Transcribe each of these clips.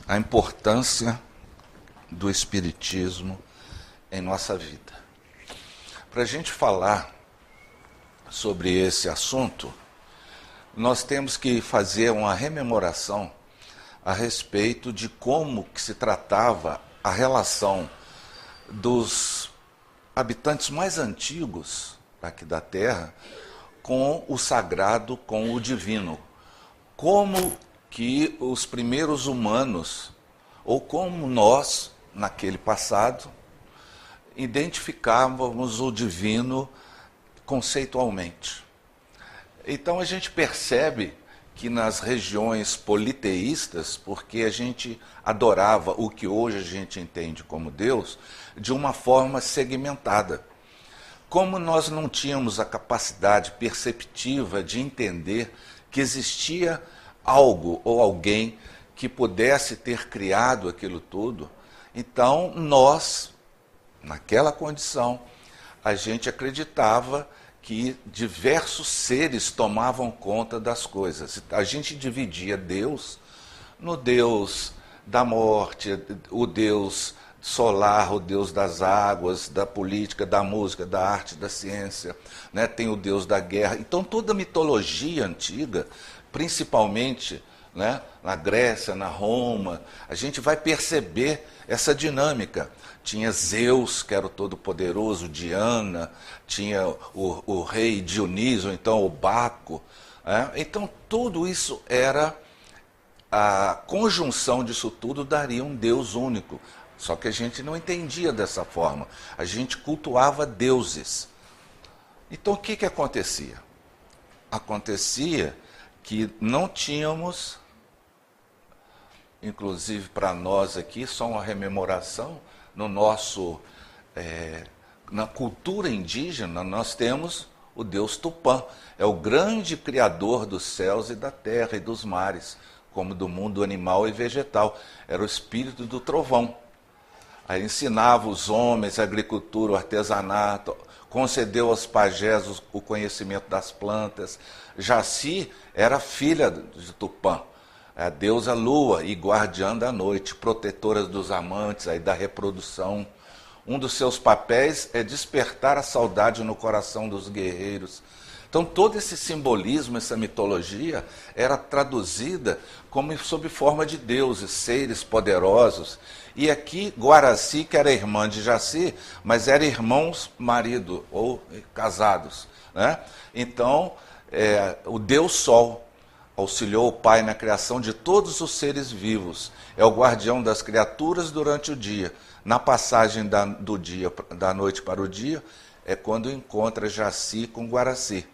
a importância do Espiritismo em nossa vida. Para a gente falar sobre esse assunto, nós temos que fazer uma rememoração a respeito de como que se tratava a relação dos habitantes mais antigos aqui da Terra com o sagrado, com o divino. Como que os primeiros humanos, ou como nós, naquele passado, identificávamos o divino conceitualmente. Então a gente percebe que nas regiões politeístas, porque a gente adorava o que hoje a gente entende como Deus, de uma forma segmentada. Como nós não tínhamos a capacidade perceptiva de entender que existia algo ou alguém que pudesse ter criado aquilo tudo, então nós, naquela condição, a gente acreditava que diversos seres tomavam conta das coisas. A gente dividia Deus no Deus da morte, o Deus solar, o Deus das águas, da política, da música, da arte, da ciência, né? Tem o Deus da guerra. Então toda a mitologia antiga, principalmente, né, na Grécia, na Roma, a gente vai perceber essa dinâmica. Tinha Zeus, que era o todo-poderoso, Diana, tinha o rei Dionísio, então o Baco. Né? Então tudo isso era, a conjunção disso tudo daria um Deus único. Só que a gente não entendia dessa forma. A gente cultuava deuses. Então o que acontecia? Acontecia que não tínhamos, inclusive para nós aqui, só uma rememoração, no nosso, na cultura indígena, nós temos o Deus Tupã. É o grande criador dos céus e da terra e dos mares, como do mundo animal e vegetal. Era o espírito do trovão. Aí ensinava os homens a agricultura, o artesanato, concedeu aos pajés o conhecimento das plantas. Jaci era filha de Tupã, a deusa lua e guardiã da noite, protetora dos amantes, aí da reprodução. Um dos seus papéis é despertar a saudade no coração dos guerreiros. Então todo esse simbolismo, essa mitologia, era traduzida como sob forma de deuses, seres poderosos. E aqui Guaraci, que era irmã de Jaci, mas eram irmãos marido ou casados, né? Então o Deus Sol auxiliou o Pai na criação de todos os seres vivos. É o guardião das criaturas durante o dia. Na passagem do dia, da noite para o dia, é quando encontra Jaci com Guaraci.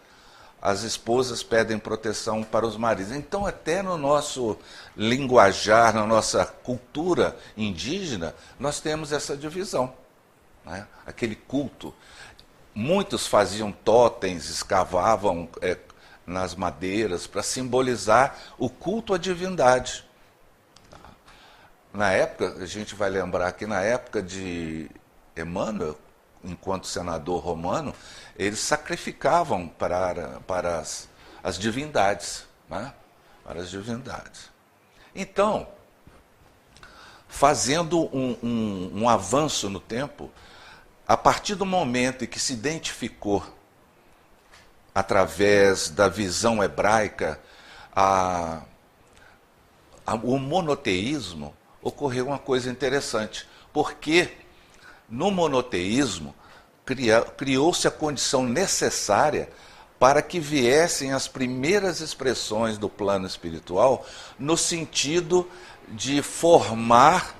As esposas pedem proteção para os maridos. Então, até no nosso linguajar, na nossa cultura indígena, nós temos essa divisão, né? Aquele culto. Muitos faziam totens, escavavam nas madeiras para simbolizar o culto à divindade. Na época, a gente vai lembrar que na época de Emmanuel, enquanto senador romano, eles sacrificavam para as divindades, né? Para as divindades. Então, fazendo um avanço no tempo, a partir do momento em que se identificou, através da visão hebraica, o monoteísmo, ocorreu uma coisa interessante, porque no monoteísmo criou-se a condição necessária para que viessem as primeiras expressões do plano espiritual, no sentido de formar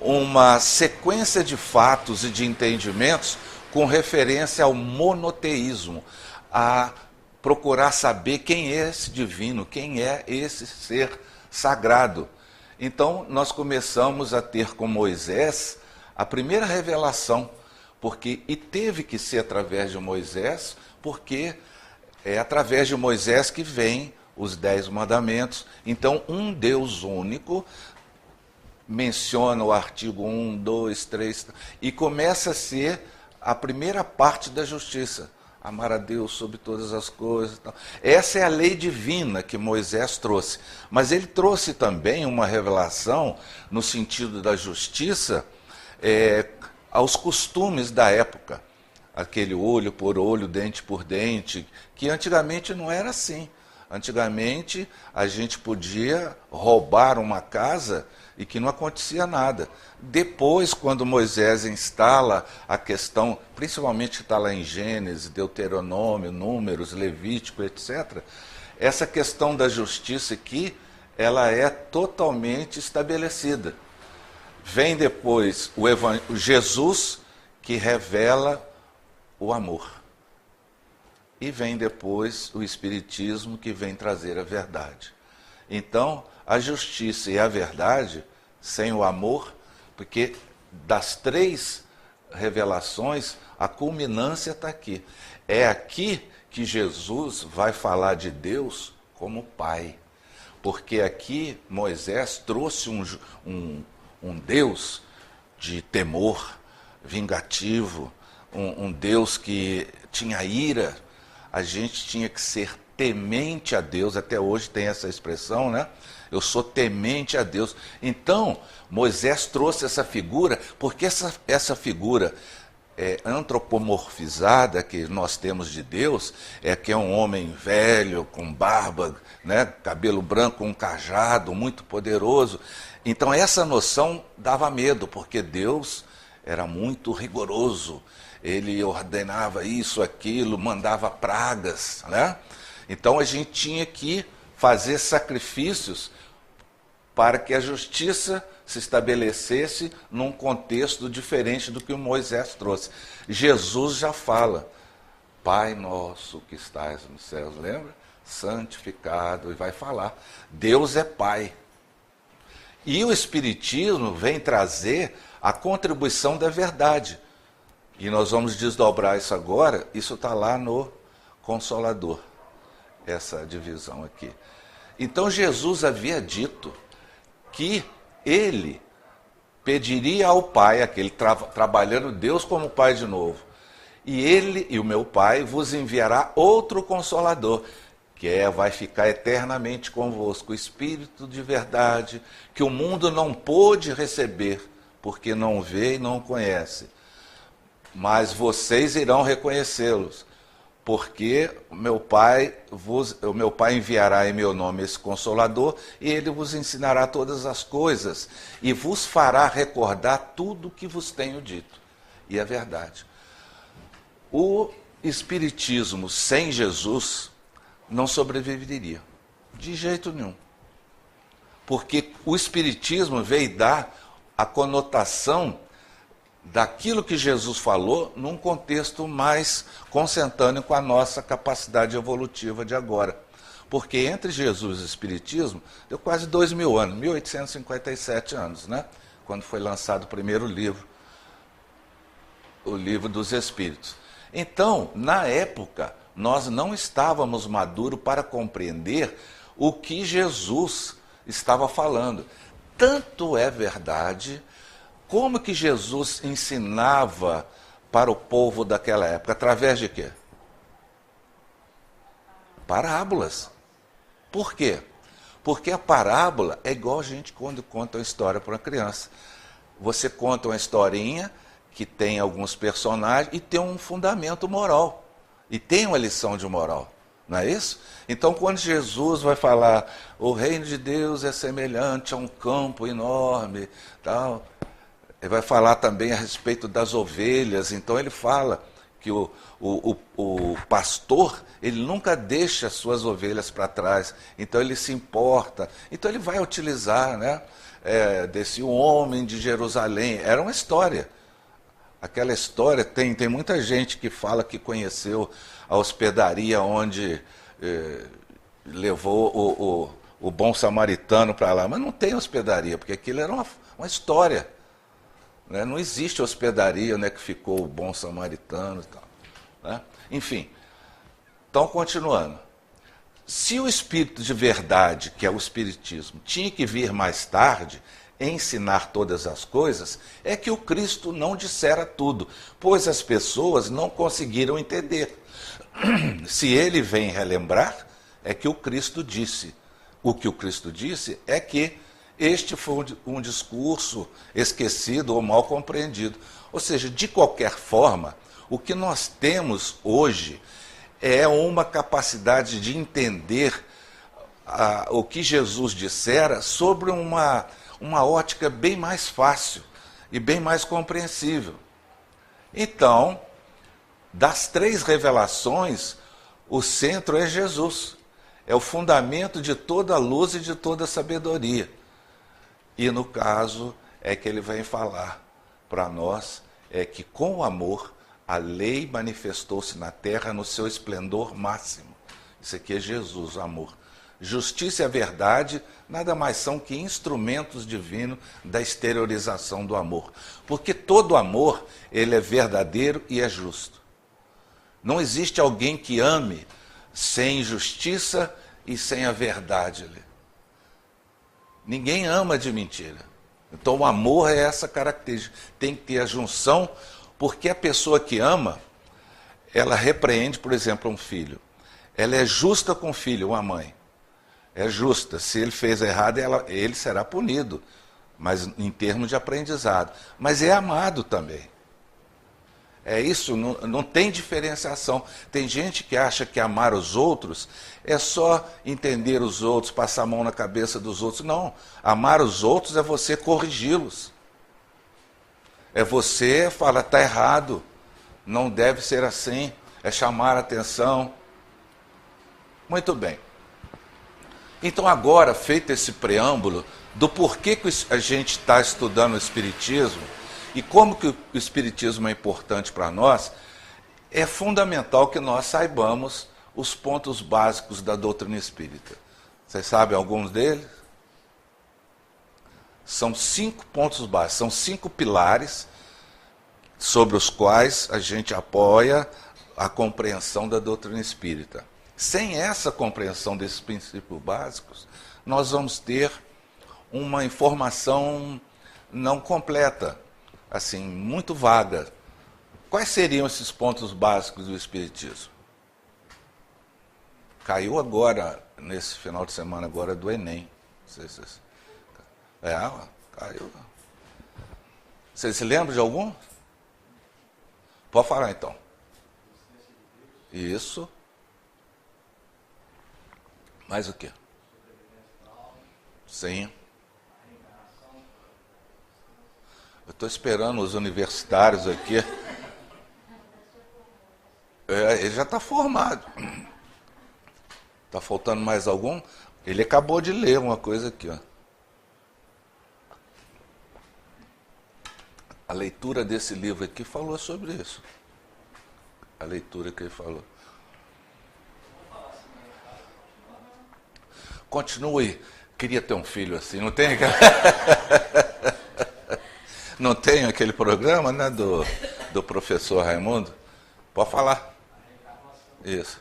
uma sequência de fatos e de entendimentos com referência ao monoteísmo, a procurar saber quem é esse divino, quem é esse ser sagrado. Então, nós começamos a ter com Moisés a primeira revelação, e teve que ser através de Moisés, porque é através de Moisés que vem os 10 mandamentos. Então, um Deus único menciona o artigo 1, 2, 3, e começa a ser a primeira parte da justiça. amar a Deus sobre todas as coisas. Tal. Essa é a lei divina que Moisés trouxe. Mas ele trouxe também uma revelação no sentido da justiça aos costumes da época. Aquele olho por olho, dente por dente, que antigamente não era assim. Antigamente a gente podia roubar uma casa e que não acontecia nada. Depois, quando Moisés instala a questão, principalmente está lá em Gênesis, Deuteronômio, Números, Levítico, etc., essa questão da justiça aqui, ela é totalmente estabelecida. Vem depois o Jesus, que revela o amor. E vem depois o Espiritismo, que vem trazer a verdade. Então, a justiça e a verdade, sem o amor, porque das 3 revelações, a culminância está aqui. É aqui que Jesus vai falar de Deus como Pai. Porque aqui Moisés trouxe um Deus de temor, vingativo, um Deus que tinha ira. A gente tinha que ser temente a Deus, até hoje tem essa expressão, né? Eu sou temente a Deus. Então, Moisés trouxe essa figura, porque essa figura antropomorfizada que nós temos de Deus, que é um homem velho, com barba, né? Cabelo branco, um cajado, muito poderoso. Então, essa noção dava medo, porque Deus era muito rigoroso. Ele ordenava isso, aquilo, mandava pragas, né? Então a gente tinha que fazer sacrifícios para que a justiça se estabelecesse num contexto diferente do que o Moisés trouxe. Jesus já fala, Pai nosso que estás nos céus, lembra? Santificado, e vai falar. Deus é Pai. E o Espiritismo vem trazer a contribuição da verdade. E nós vamos desdobrar isso agora, isso está lá no Consolador, essa divisão aqui. Então Jesus havia dito que ele pediria ao Pai, aquele trabalhando Deus como Pai de novo, e ele e o meu Pai vos enviará outro Consolador, que vai ficar eternamente convosco, o Espírito de verdade, que o mundo não pôde receber, porque não vê e não conhece. Mas vocês irão reconhecê-los, porque o meu Pai enviará em meu nome esse Consolador, e ele vos ensinará todas as coisas, e vos fará recordar tudo o que vos tenho dito. E é verdade. O Espiritismo sem Jesus não sobreviveria, de jeito nenhum. Porque o Espiritismo veio dar a conotação daquilo que Jesus falou num contexto mais consentâneo com a nossa capacidade evolutiva de agora. Porque entre Jesus e o Espiritismo deu quase 2000 anos, 1857 anos, né? Quando foi lançado o primeiro livro, o Livro dos Espíritos. Então, na época, nós não estávamos maduros para compreender o que Jesus estava falando. Tanto é verdade. Como que Jesus ensinava para o povo daquela época? Através de quê? Parábolas. Por quê? Porque a parábola é igual a gente quando conta uma história para uma criança. Você conta uma historinha que tem alguns personagens e tem um fundamento moral. E tem uma lição de moral. Não é isso? Então, quando Jesus vai falar, o reino de Deus é semelhante a um campo enorme, tal... Ele vai falar também a respeito das ovelhas. Então ele fala que o pastor, ele nunca deixa as suas ovelhas para trás. Então ele se importa. Então ele vai utilizar, né, desse homem de Jerusalém. Era uma história. Aquela história, tem muita gente que fala que conheceu a hospedaria onde levou o bom samaritano para lá. Mas não tem hospedaria, porque aquilo era uma história. Não existe hospedaria onde é que ficou o bom samaritano e tal. Né? Enfim, então continuando. Se o Espírito de verdade, que é o Espiritismo, tinha que vir mais tarde, ensinar todas as coisas, é que o Cristo não dissera tudo, pois as pessoas não conseguiram entender. Se ele vem relembrar, é que o Cristo disse. O que o Cristo disse é que este foi um discurso esquecido ou mal compreendido. Ou seja, de qualquer forma, o que nós temos hoje é uma capacidade de entender o que Jesus dissera sobre uma ótica bem mais fácil e bem mais compreensível. Então, das 3 revelações, o centro é Jesus. É o fundamento de toda a luz e de toda a sabedoria. E no caso, é que ele vem falar para nós, é que com o amor, a lei manifestou-se na terra no seu esplendor máximo. Isso aqui é Jesus, o amor. Justiça e a verdade nada mais são que instrumentos divinos da exteriorização do amor. Porque todo amor, ele é verdadeiro e é justo. Não existe alguém que ame sem justiça e sem a verdade. Ninguém ama de mentira. Então o amor é essa característica. Tem que ter a junção, porque a pessoa que ama, ela repreende, por exemplo, um filho. Ela é justa com o filho, uma mãe. É justa. Se ele fez errado, ele será punido, mas em termos de aprendizado. Mas é amado também. É isso, não tem diferenciação. Tem gente que acha que amar os outros é só entender os outros, passar a mão na cabeça dos outros. Não, amar os outros é você corrigi-los. É você falar, está errado, não deve ser assim, é chamar a atenção. Muito bem. Então agora, feito esse preâmbulo do porquê que a gente está estudando o Espiritismo e como que o Espiritismo é importante para nós, é fundamental que nós saibamos os pontos básicos da doutrina espírita. Vocês sabem alguns deles? São 5 pontos básicos, são 5 pilares sobre os quais a gente apoia a compreensão da doutrina espírita. Sem essa compreensão desses princípios básicos, nós vamos ter uma informação não completa, assim, muito vaga. Quais seriam esses pontos básicos do Espiritismo? Caiu agora, nesse final de semana agora, do Enem. Caiu. Vocês se lembram de algum? Pode falar então. Isso. Mais o quê? Sim. Eu estou esperando os universitários aqui. Ele já está formado. Está faltando mais algum? Ele acabou de ler uma coisa aqui, ó. A leitura desse livro aqui falou sobre isso. A leitura que ele falou. Continue. Queria ter um filho assim, não tem? Não tem aquele programa, né, do professor Raimundo? Pode falar. Isso.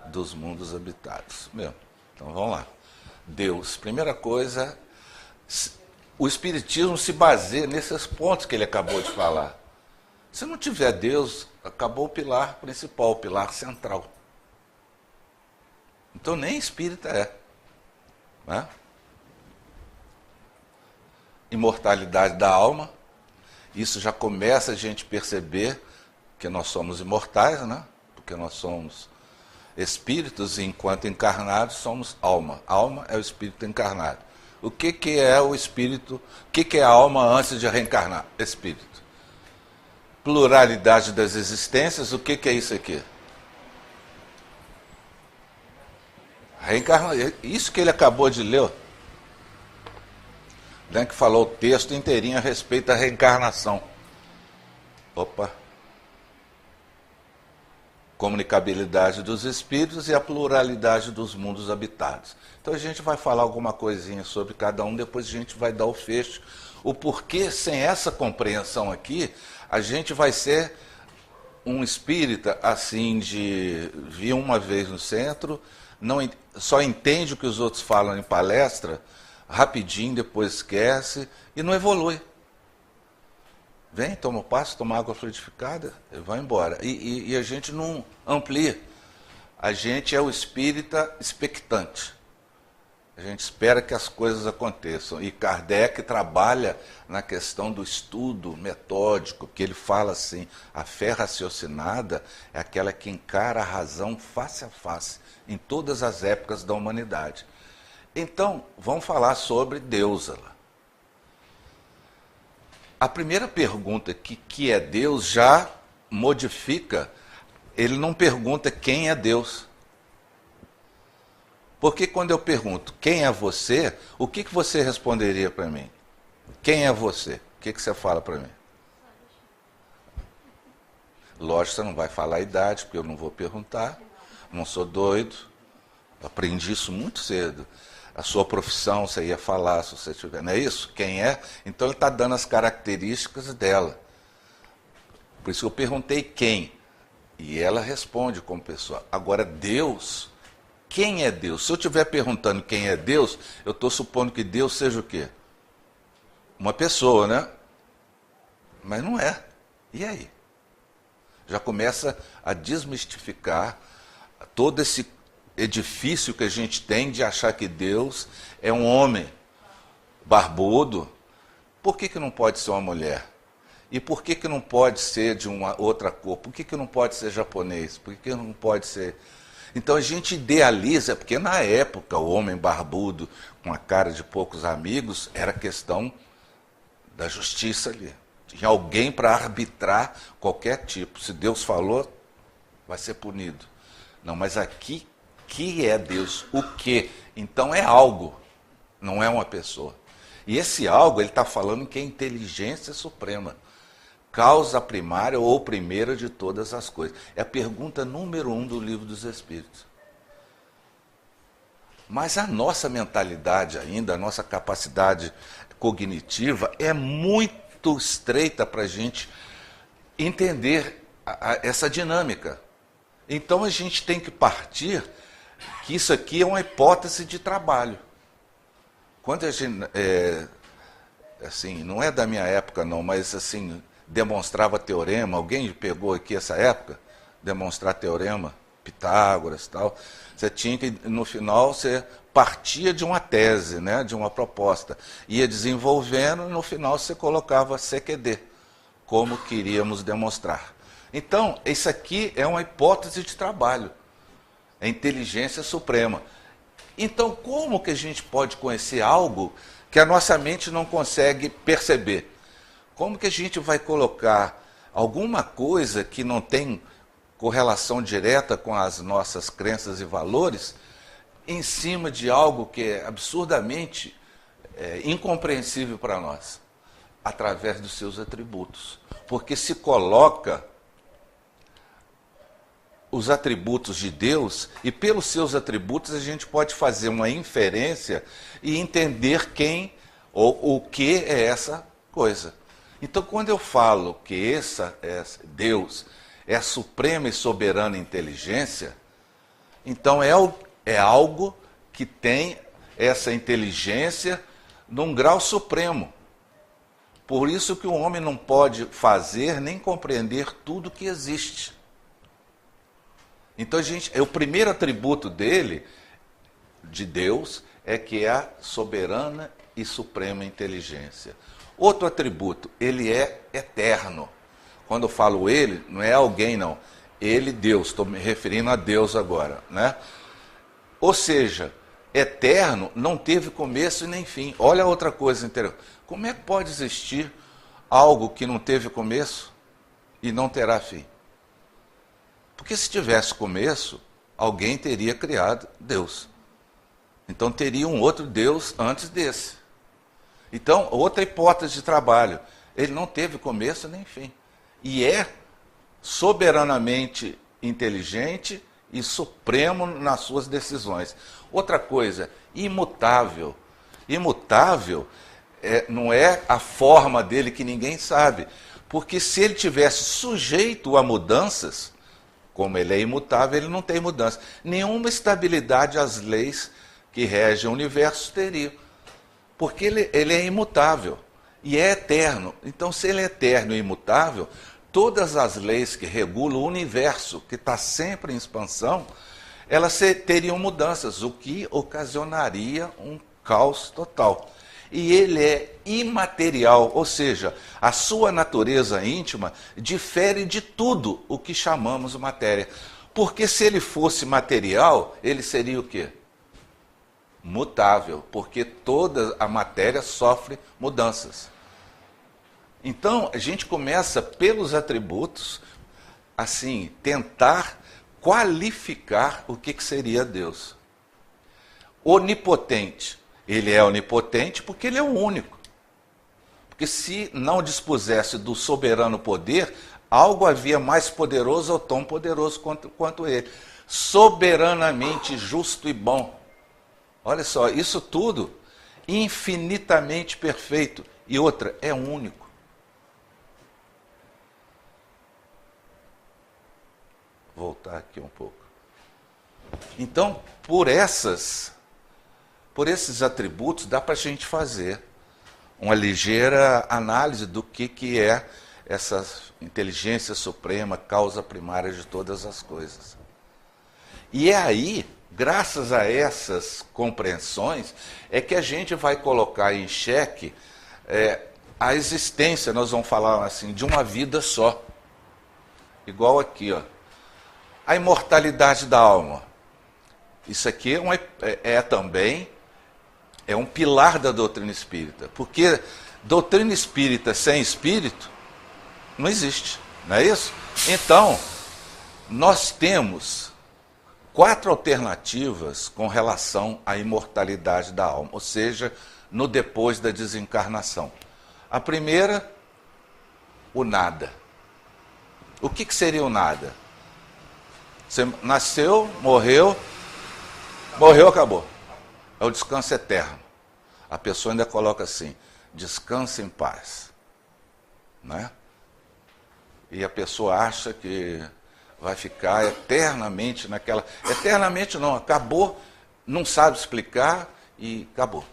Dos mundos habitados. Mesmo. Então vamos lá. Deus. Primeira coisa, o Espiritismo se baseia nesses pontos que ele acabou de falar. Se não tiver Deus, acabou o pilar principal, o pilar central. Então nem espírita é. Né? Imortalidade da alma. Isso já começa a gente perceber que nós somos imortais, né? Porque nós somos espíritos e enquanto encarnados somos alma. Alma é o espírito encarnado. O que é o espírito? O que é a alma antes de reencarnar? Espírito. Pluralidade das existências, o que é isso aqui? Reencarnação. Isso que ele acabou de ler, né, que falou o texto inteirinho a respeito da reencarnação. Opa. Comunicabilidade dos espíritos e a pluralidade dos mundos habitados. Então a gente vai falar alguma coisinha sobre cada um, depois a gente vai dar o fecho. O porquê, sem essa compreensão aqui, a gente vai ser um espírita assim de vir uma vez no centro, só entende o que os outros falam em palestra, rapidinho, depois esquece e não evolui. Vem, toma o passo, toma água fluidificada e vai embora. E a gente não amplia. A gente é o espírita expectante. A gente espera que as coisas aconteçam. E Kardec trabalha na questão do estudo metódico, que ele fala assim, a fé raciocinada é aquela que encara a razão face a face, em todas as épocas da humanidade. Então, vamos falar sobre Deus. A primeira pergunta, que é Deus, já modifica. Ele não pergunta quem é Deus. Porque quando eu pergunto quem é você, o que você responderia para mim? Quem é você? O que você fala para mim? Lógico, você não vai falar a idade, porque eu não vou perguntar. Não sou doido. Aprendi isso muito cedo. A sua profissão você ia falar se você tiver. Não é isso? Quem é? Então ele está dando as características dela. Por isso eu perguntei quem. E ela responde como pessoa. Agora, Deus, quem é Deus? Se eu estiver perguntando quem é Deus, eu estou supondo que Deus seja o quê? Uma pessoa, né? Mas não é. E aí? Já começa a desmistificar todo esse edifício que a gente tem de achar que Deus é um homem barbudo. Por que não pode ser uma mulher? E por que não pode ser de uma outra cor? Por que não pode ser japonês? Por que não pode ser... Então a gente idealiza, porque na época o homem barbudo com a cara de poucos amigos era questão da justiça ali. Tinha alguém para arbitrar qualquer tipo. Se Deus falou, vai ser punido. Não, mas aqui, que é Deus? O quê? Então é algo, não é uma pessoa. E esse algo, ele está falando que é inteligência suprema. Causa primária ou primeira de todas as coisas. É a pergunta número 1 do Livro dos Espíritos. Mas a nossa mentalidade ainda, a nossa capacidade cognitiva é muito estreita para a gente entender essa dinâmica. Então a gente tem que partir que isso aqui é uma hipótese de trabalho. Quando a gente, assim, não é da minha época não, mas assim, demonstrava teorema, alguém pegou aqui essa época, demonstrar teorema, Pitágoras e tal, você tinha que, no final, você partia de uma tese, né, de uma proposta, ia desenvolvendo e no final você colocava CQD, como queríamos demonstrar. Então, isso aqui é uma hipótese de trabalho, é inteligência suprema. Então, como que a gente pode conhecer algo que a nossa mente não consegue perceber? Como que a gente vai colocar alguma coisa que não tem correlação direta com as nossas crenças e valores em cima de algo que é absurdamente incompreensível para nós? Através dos seus atributos. Porque se coloca os atributos de Deus, e pelos seus atributos a gente pode fazer uma inferência e entender quem ou o que é essa coisa. Então, quando eu falo que Deus é a suprema e soberana inteligência, então é algo que tem essa inteligência num grau supremo. Por isso que o homem não pode fazer nem compreender tudo que existe. Então, o primeiro atributo dele, de Deus, é que é a soberana e suprema inteligência. Outro atributo, ele é eterno. Quando eu falo ele, não é alguém não. Ele, Deus, estou me referindo a Deus agora, né? Ou seja, eterno não teve começo e nem fim. Olha outra coisa interessante. Como é que pode existir algo que não teve começo e não terá fim? Porque se tivesse começo, alguém teria criado Deus. Então teria um outro Deus antes desse. Então, outra hipótese de trabalho. Ele não teve começo nem fim. E é soberanamente inteligente e supremo nas suas decisões. Outra coisa, imutável. Imutável não é a forma dele que ninguém sabe. Porque se ele tivesse sujeito a mudanças, Como ele é imutável, ele não tem mudança. Nenhuma estabilidade as leis que regem o universo teriam. Porque ele é imutável e é eterno. Então, se ele é eterno e imutável, todas as leis que regulam o universo, que está sempre em expansão, elas teriam mudanças, o que ocasionaria um caos total. E ele é imaterial, ou seja, a sua natureza íntima difere de tudo o que chamamos matéria. Porque se ele fosse material, ele seria o quê? Mutável, porque toda a matéria sofre mudanças. Então, a gente começa pelos atributos, assim, tentar qualificar o que seria Deus. Onipotente. Ele é onipotente porque ele é o único. Porque se não dispusesse do soberano poder, algo havia mais poderoso ou tão poderoso quanto ele. Soberanamente justo e bom. Olha só, isso tudo infinitamente perfeito. E outra, é único. Vou voltar aqui um pouco. Então, por esses atributos, dá para a gente fazer uma ligeira análise do que é essa inteligência suprema, causa primária de todas as coisas. E é aí, graças a essas compreensões, é que a gente vai colocar em xeque a existência, nós vamos falar assim, de uma vida só. Igual aqui, ó. A imortalidade da alma. Isso aqui também um pilar da doutrina espírita. Porque doutrina espírita sem espírito não existe, não é isso? Então, nós temos 4 alternativas com relação à imortalidade da alma, ou seja, no depois da desencarnação. A primeira, o nada. O que seria o nada? Você nasceu, morreu, acabou. É o descanso eterno. A pessoa ainda coloca assim, descansa em paz. Né? E a pessoa acha que vai ficar eternamente naquela... Eternamente não, acabou, não sabe explicar e acabou.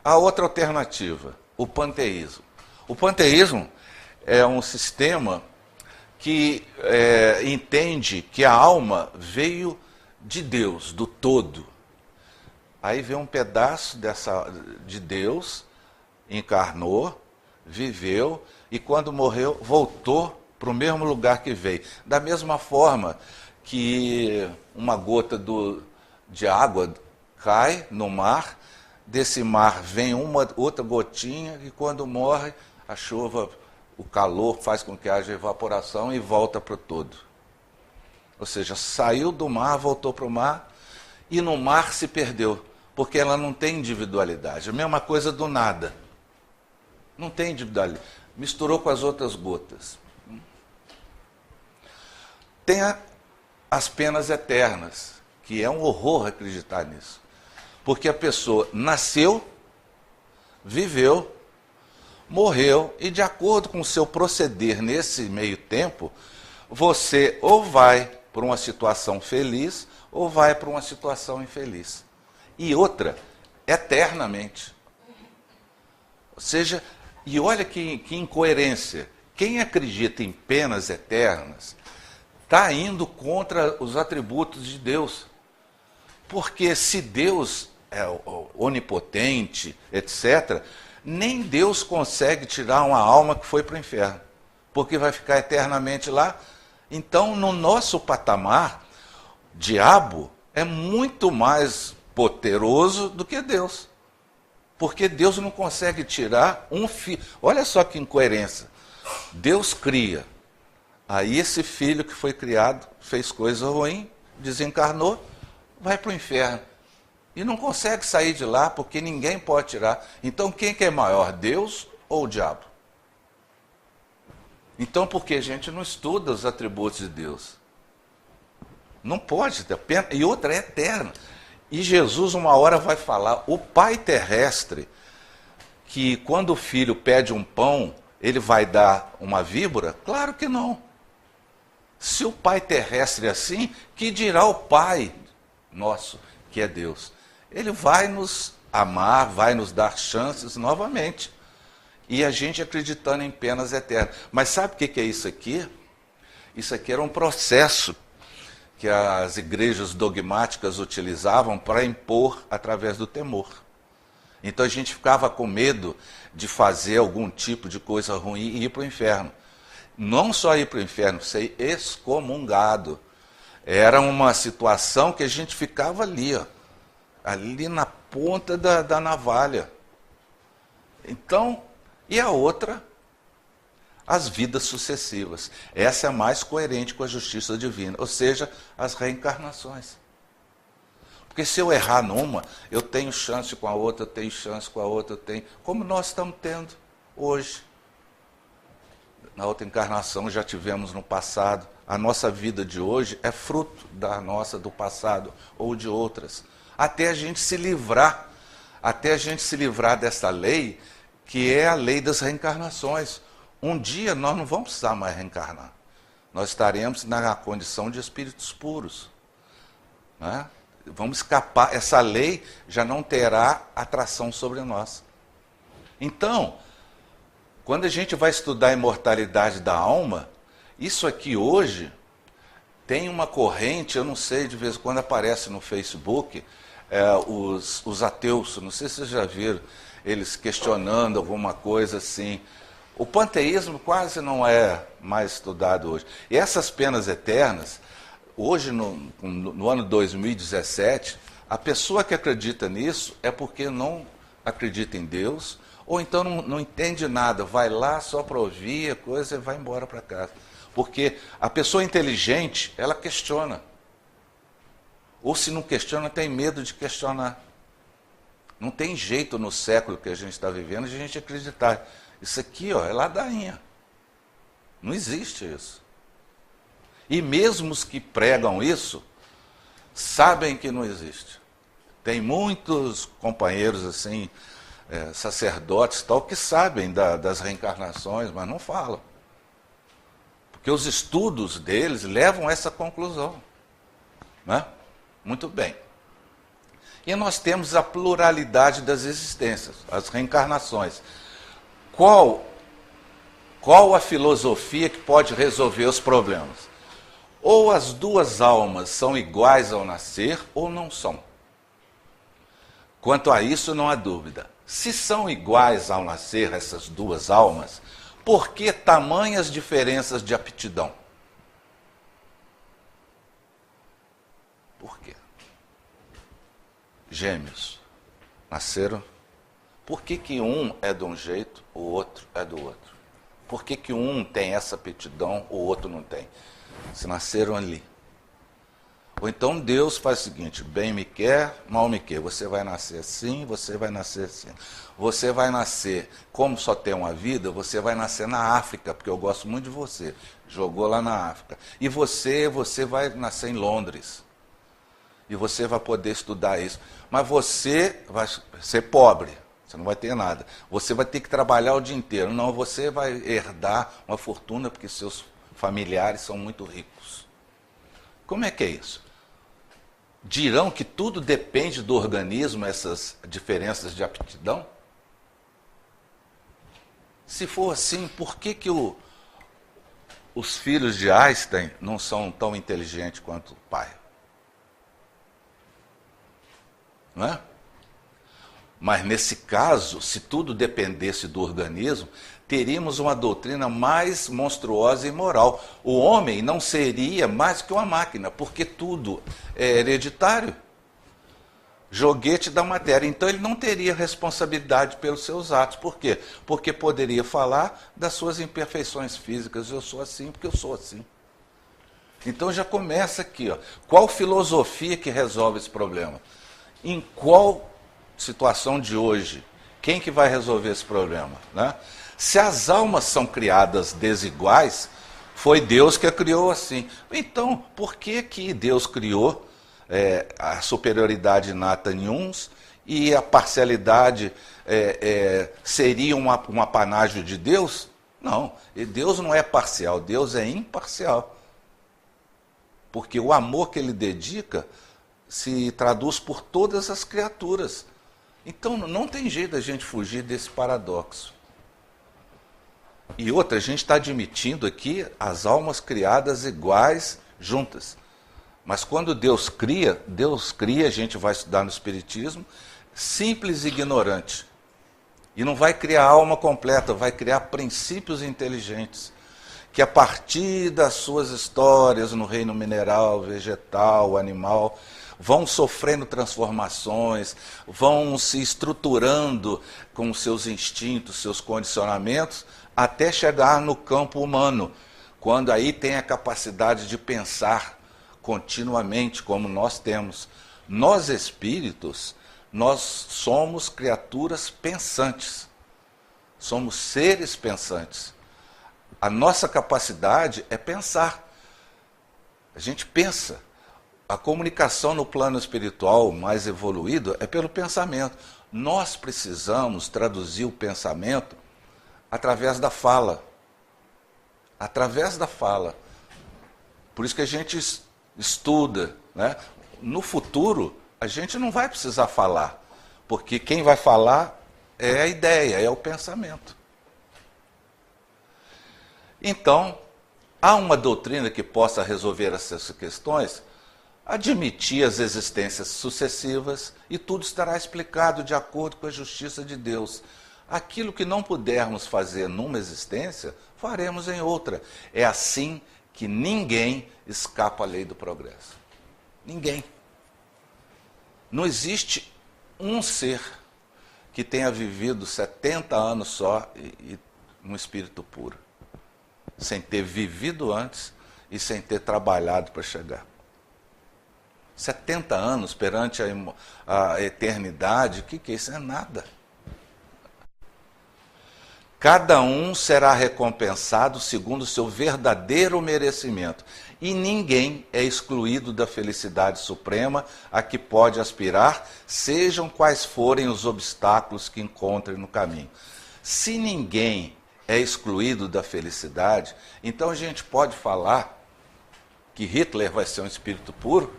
A outra alternativa, o panteísmo. O panteísmo é um sistema que entende que a alma veio de Deus, do todo. Aí veio um pedaço de Deus, encarnou, viveu, e quando morreu, voltou para o mesmo lugar que veio. Da mesma forma que uma gota de água cai no mar, desse mar vem uma outra gotinha, e quando morre, a chuva, o calor faz com que haja evaporação e volta para o todo. Ou seja, saiu do mar, voltou para o mar, e no mar se perdeu, porque ela não tem individualidade. A mesma coisa do nada. Não tem individualidade. Misturou com as outras gotas. Tem as penas eternas, que é um horror acreditar nisso. Porque a pessoa nasceu, viveu, morreu, e de acordo com o seu proceder nesse meio tempo, você ou vai para uma situação feliz, ou vai para uma situação infeliz. E outra, eternamente. Ou seja, e olha que incoerência. Quem acredita em penas eternas está indo contra os atributos de Deus. Porque se Deus é onipotente, etc., nem Deus consegue tirar uma alma que foi para o inferno, porque vai ficar eternamente lá. Então, no nosso patamar, diabo é muito mais poderoso do que Deus. Porque Deus não consegue tirar um filho. Olha só que incoerência. Deus cria. Aí esse filho que foi criado fez coisa ruim, desencarnou, vai para o inferno. E não consegue sair de lá porque ninguém pode tirar. Então quem que é maior, Deus ou o diabo? Então por que a gente não estuda os atributos de Deus? Não pode ter pena. E outra é eterna. E Jesus uma hora vai falar, o pai terrestre, que quando o filho pede um pão, ele vai dar uma víbora? Claro que não. Se o Pai terrestre é assim, que dirá o Pai nosso, que é Deus? Ele vai nos amar, vai nos dar chances novamente. E a gente acreditando em penas eternas. Mas sabe o que é isso aqui? Isso aqui era um processo que as igrejas dogmáticas utilizavam para impor através do temor. Então a gente ficava com medo de fazer algum tipo de coisa ruim e ir para o inferno. Não só ir para o inferno, ser excomungado. Era uma situação que a gente ficava ali, ó, ali na ponta da navalha. Então, e a outra, as vidas sucessivas. Essa é a mais coerente com a justiça divina, ou seja, as reencarnações. Porque se eu errar numa, eu tenho chance com a outra, eu tenho chance com a outra, eu tenho... Como nós estamos tendo hoje. Na outra encarnação já tivemos no passado. A nossa vida de hoje é fruto da nossa, do passado, ou de outras. Até a gente se livrar, dessa lei, que é a lei das reencarnações. Um dia nós não vamos precisar mais reencarnar. Nós estaremos na condição de espíritos puros. Né? Vamos escapar, essa lei já não terá atração sobre nós. Então, quando a gente vai estudar a imortalidade da alma, isso aqui hoje tem uma corrente, eu não sei, de vez em quando aparece no Facebook, os ateus, não sei se vocês já viram, eles questionando alguma coisa assim. O panteísmo quase não é mais estudado hoje. E essas penas eternas, hoje, no ano 2017, a pessoa que acredita nisso é porque não acredita em Deus, ou então não entende nada, vai lá só para ouvir a coisa e vai embora para casa. Porque a pessoa inteligente, ela questiona. Ou se não questiona, tem medo de questionar. Não tem jeito no século que a gente está vivendo de a gente acreditar. Isso aqui, ó, é ladainha. Não existe isso. E mesmo os que pregam isso, sabem que não existe. Tem muitos companheiros assim, sacerdotes tal, que sabem das reencarnações, mas não falam. Porque os estudos deles levam a essa conclusão. Né? Muito bem. E nós temos a pluralidade das existências, as reencarnações. Qual a filosofia que pode resolver os problemas? Ou as duas almas são iguais ao nascer, ou não são. Quanto a isso, não há dúvida. Se são iguais ao nascer, essas duas almas, por que tamanhas diferenças de aptidão? Por quê? Gêmeos nasceram. Por que um é de um jeito, o outro é do outro? Por que um tem essa aptidão, o outro não tem? Se nasceram ali. Ou então Deus faz o seguinte: bem me quer, mal me quer. Você vai nascer assim, você vai nascer assim. Você vai nascer, como só tem uma vida, você vai nascer na África, porque eu gosto muito de você. Jogou lá na África. E você vai nascer em Londres. E você vai poder estudar isso. Mas você vai ser pobre. Você não vai ter nada. Você vai ter que trabalhar o dia inteiro. Não, você vai herdar uma fortuna porque seus familiares são muito ricos. Como é que é isso? Dirão que tudo depende do organismo, essas diferenças de aptidão? Se for assim, por que os filhos de Einstein não são tão inteligentes quanto o pai? Não é? Mas nesse caso, se tudo dependesse do organismo, teríamos uma doutrina mais monstruosa e imoral. O homem não seria mais que uma máquina, porque tudo é hereditário. Joguete da matéria. Então ele não teria responsabilidade pelos seus atos. Por quê? Porque poderia falar das suas imperfeições físicas. Eu sou assim porque eu sou assim. Então já começa aqui, ó. Qual filosofia que resolve esse problema? Em qual situação de hoje, quem que vai resolver esse problema? Né? Se as almas são criadas desiguais, foi Deus que a criou assim. Então, por que Deus criou a superioridade inata em uns e a parcialidade seria um apanágio de Deus? Não, Deus não é parcial, Deus é imparcial. porque o amor que ele dedica se traduz por todas as criaturas. Então não tem jeito da gente fugir desse paradoxo. E outra, a gente está admitindo aqui as almas criadas iguais, juntas. Mas quando Deus cria, a gente vai estudar no Espiritismo, simples e ignorante. E não vai criar alma completa, vai criar princípios inteligentes, que a partir das suas histórias no reino mineral, vegetal, animal, vão sofrendo transformações, vão se estruturando com seus instintos, seus condicionamentos, até chegar no campo humano, quando aí tem a capacidade de pensar continuamente, como nós temos. Nós espíritos, nós somos criaturas pensantes, somos seres pensantes. A nossa capacidade é pensar. A gente pensa. A comunicação no plano espiritual mais evoluído é pelo pensamento. Nós precisamos traduzir o pensamento através da fala. Através da fala. Por isso que a gente estuda, né? No futuro, a gente não vai precisar falar, porque quem vai falar é a ideia, é o pensamento. Então, há uma doutrina que possa resolver essas questões? Admitir as existências sucessivas e tudo estará explicado de acordo com a justiça de Deus. Aquilo que não pudermos fazer numa existência, faremos em outra. É assim que ninguém escapa à lei do progresso. Ninguém. Não existe um ser que tenha vivido 70 anos só e um espírito puro, sem ter vivido antes e sem ter trabalhado para chegar. 70 anos perante a eternidade, o que é isso? É nada. Cada um será recompensado segundo o seu verdadeiro merecimento. E ninguém é excluído da felicidade suprema a que pode aspirar, sejam quais forem os obstáculos que encontrem no caminho. Se ninguém é excluído da felicidade, então a gente pode falar que Hitler vai ser um espírito puro?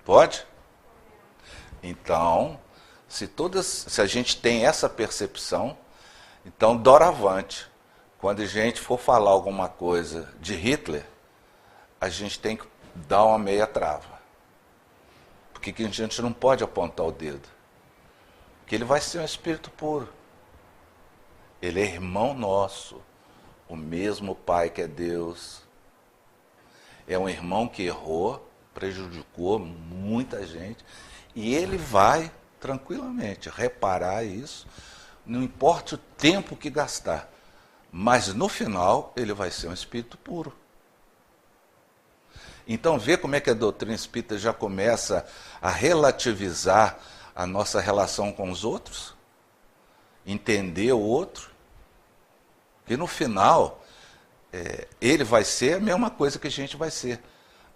Pode? Então, se a gente tem essa percepção, então doravante, quando a gente for falar alguma coisa de Hitler, a gente tem que dar uma meia trava. Porque a gente não pode apontar o dedo. Porque ele vai ser um espírito puro. Ele é irmão nosso, o mesmo Pai que é Deus. É um irmão que errou, prejudicou muita gente, e ele vai tranquilamente reparar isso, não importa o tempo que gastar, mas no final ele vai ser um espírito puro. Então vê como é que a doutrina espírita já começa a relativizar a nossa relação com os outros, entender o outro, que no final ele vai ser a mesma coisa que a gente vai ser.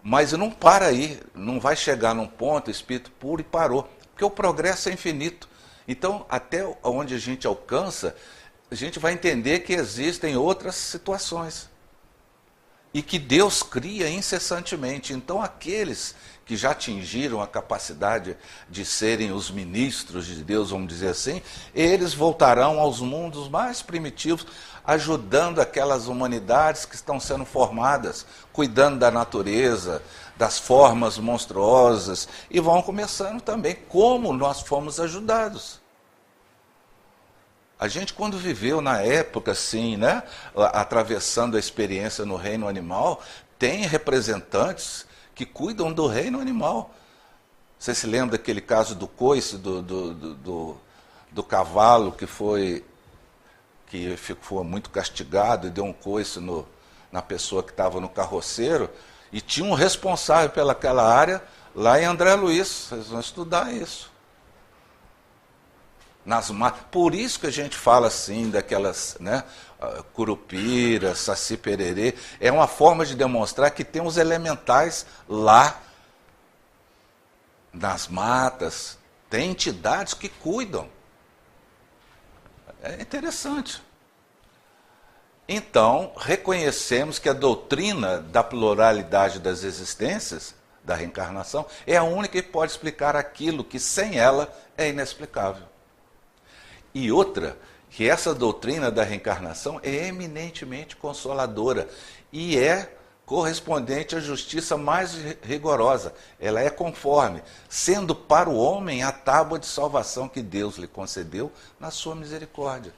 Mas não para aí, não vai chegar num ponto, espírito puro, e parou. Porque o progresso é infinito. Então, até onde a gente alcança, a gente vai entender que existem outras situações. E que Deus cria incessantemente. Então, aqueles que já atingiram a capacidade de serem os ministros de Deus, vamos dizer assim, eles voltarão aos mundos mais primitivos, ajudando aquelas humanidades que estão sendo formadas, cuidando da natureza, das formas monstruosas, e vão começando também como nós fomos ajudados. A gente, quando viveu na época, assim, né, atravessando a experiência no reino animal, tem representantes que cuidam do reino animal. Você se lembra daquele caso do coice, do cavalo que ficou muito castigado e deu um coice na pessoa que estava no carroceiro, e tinha um responsável pelaquela área lá em André Luiz. Vocês vão estudar isso. Por isso que a gente fala assim daquelas, né, curupira, saci pererê, é uma forma de demonstrar que tem os elementais lá nas matas, tem entidades que cuidam. É interessante. Então, reconhecemos que a doutrina da pluralidade das existências, da reencarnação, é a única que pode explicar aquilo que sem ela é inexplicável. E outra, que essa doutrina da reencarnação é eminentemente consoladora e é correspondente à justiça mais rigorosa. Ela é conforme, sendo para o homem a tábua de salvação que Deus lhe concedeu na sua misericórdia.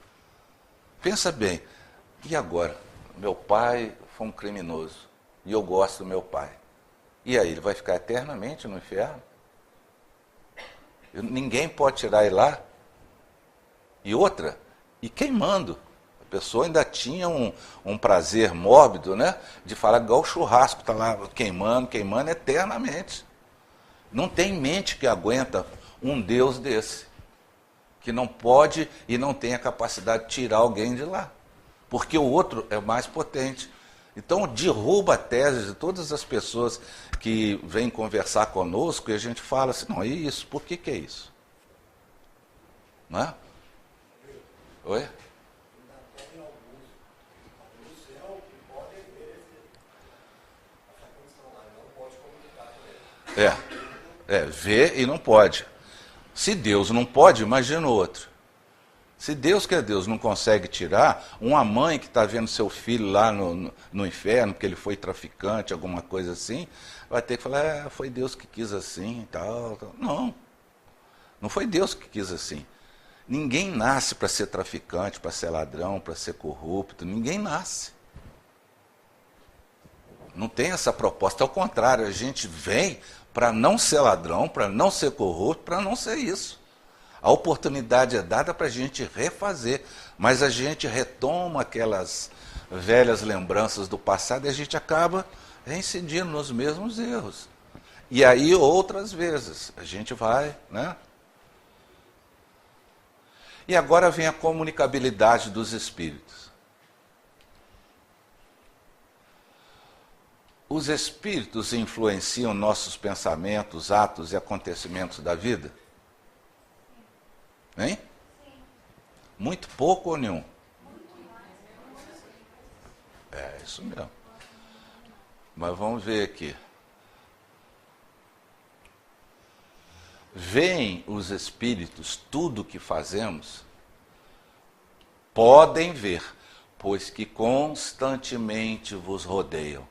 Pensa bem, e agora? Meu pai foi um criminoso e eu gosto do meu pai. E aí, ele vai ficar eternamente no inferno? Ninguém pode tirar ele lá? E outra, e queimando. A pessoa ainda tinha um prazer mórbido, né? De falar igual o churrasco, está lá queimando, queimando eternamente. Não tem mente que aguenta um Deus desse, que não pode e não tem a capacidade de tirar alguém de lá. Porque o outro é mais potente. Então, derruba a tese de todas as pessoas que vêm conversar conosco e a gente fala assim, não, é isso, por que é isso? Não é? Oi? Vê e não pode. Se Deus não pode, imagina o outro. Se Deus, que é Deus, não consegue tirar, uma mãe que está vendo seu filho lá no inferno, porque ele foi traficante, alguma coisa assim, vai ter que falar, foi Deus que quis assim e tal. Não, não foi Deus que quis assim. Ninguém nasce para ser traficante, para ser ladrão, para ser corrupto, ninguém nasce. Não tem essa proposta, ao contrário, a gente vem para não ser ladrão, para não ser corrupto, para não ser isso. A oportunidade é dada para a gente refazer, mas a gente retoma aquelas velhas lembranças do passado e a gente acaba reincidindo nos mesmos erros. E aí, outras vezes, a gente vai, né? E agora vem a comunicabilidade dos espíritos. Os espíritos influenciam nossos pensamentos, atos e acontecimentos da vida? Hein? Muito pouco ou nenhum? É, isso mesmo. Mas vamos ver aqui. Veem os espíritos tudo o que fazemos? Podem ver, pois que constantemente vos rodeiam.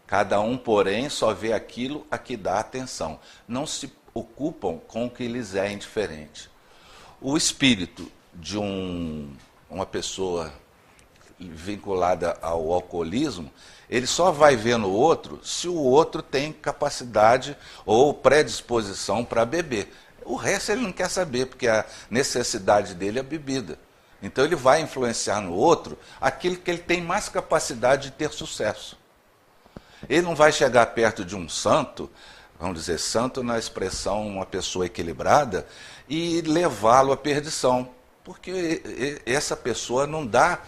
Cada um, porém, só vê aquilo a que dá atenção. Não se ocupam com o que lhes é indiferente. O espírito de uma pessoa vinculada ao alcoolismo, ele só vai ver no outro se o outro tem capacidade ou predisposição para beber. O resto ele não quer saber, porque a necessidade dele é a bebida. Então ele vai influenciar no outro aquilo que ele tem mais capacidade de ter sucesso. Ele não vai chegar perto de um santo, vamos dizer, santo na expressão uma pessoa equilibrada, e levá-lo à perdição, porque essa pessoa não dá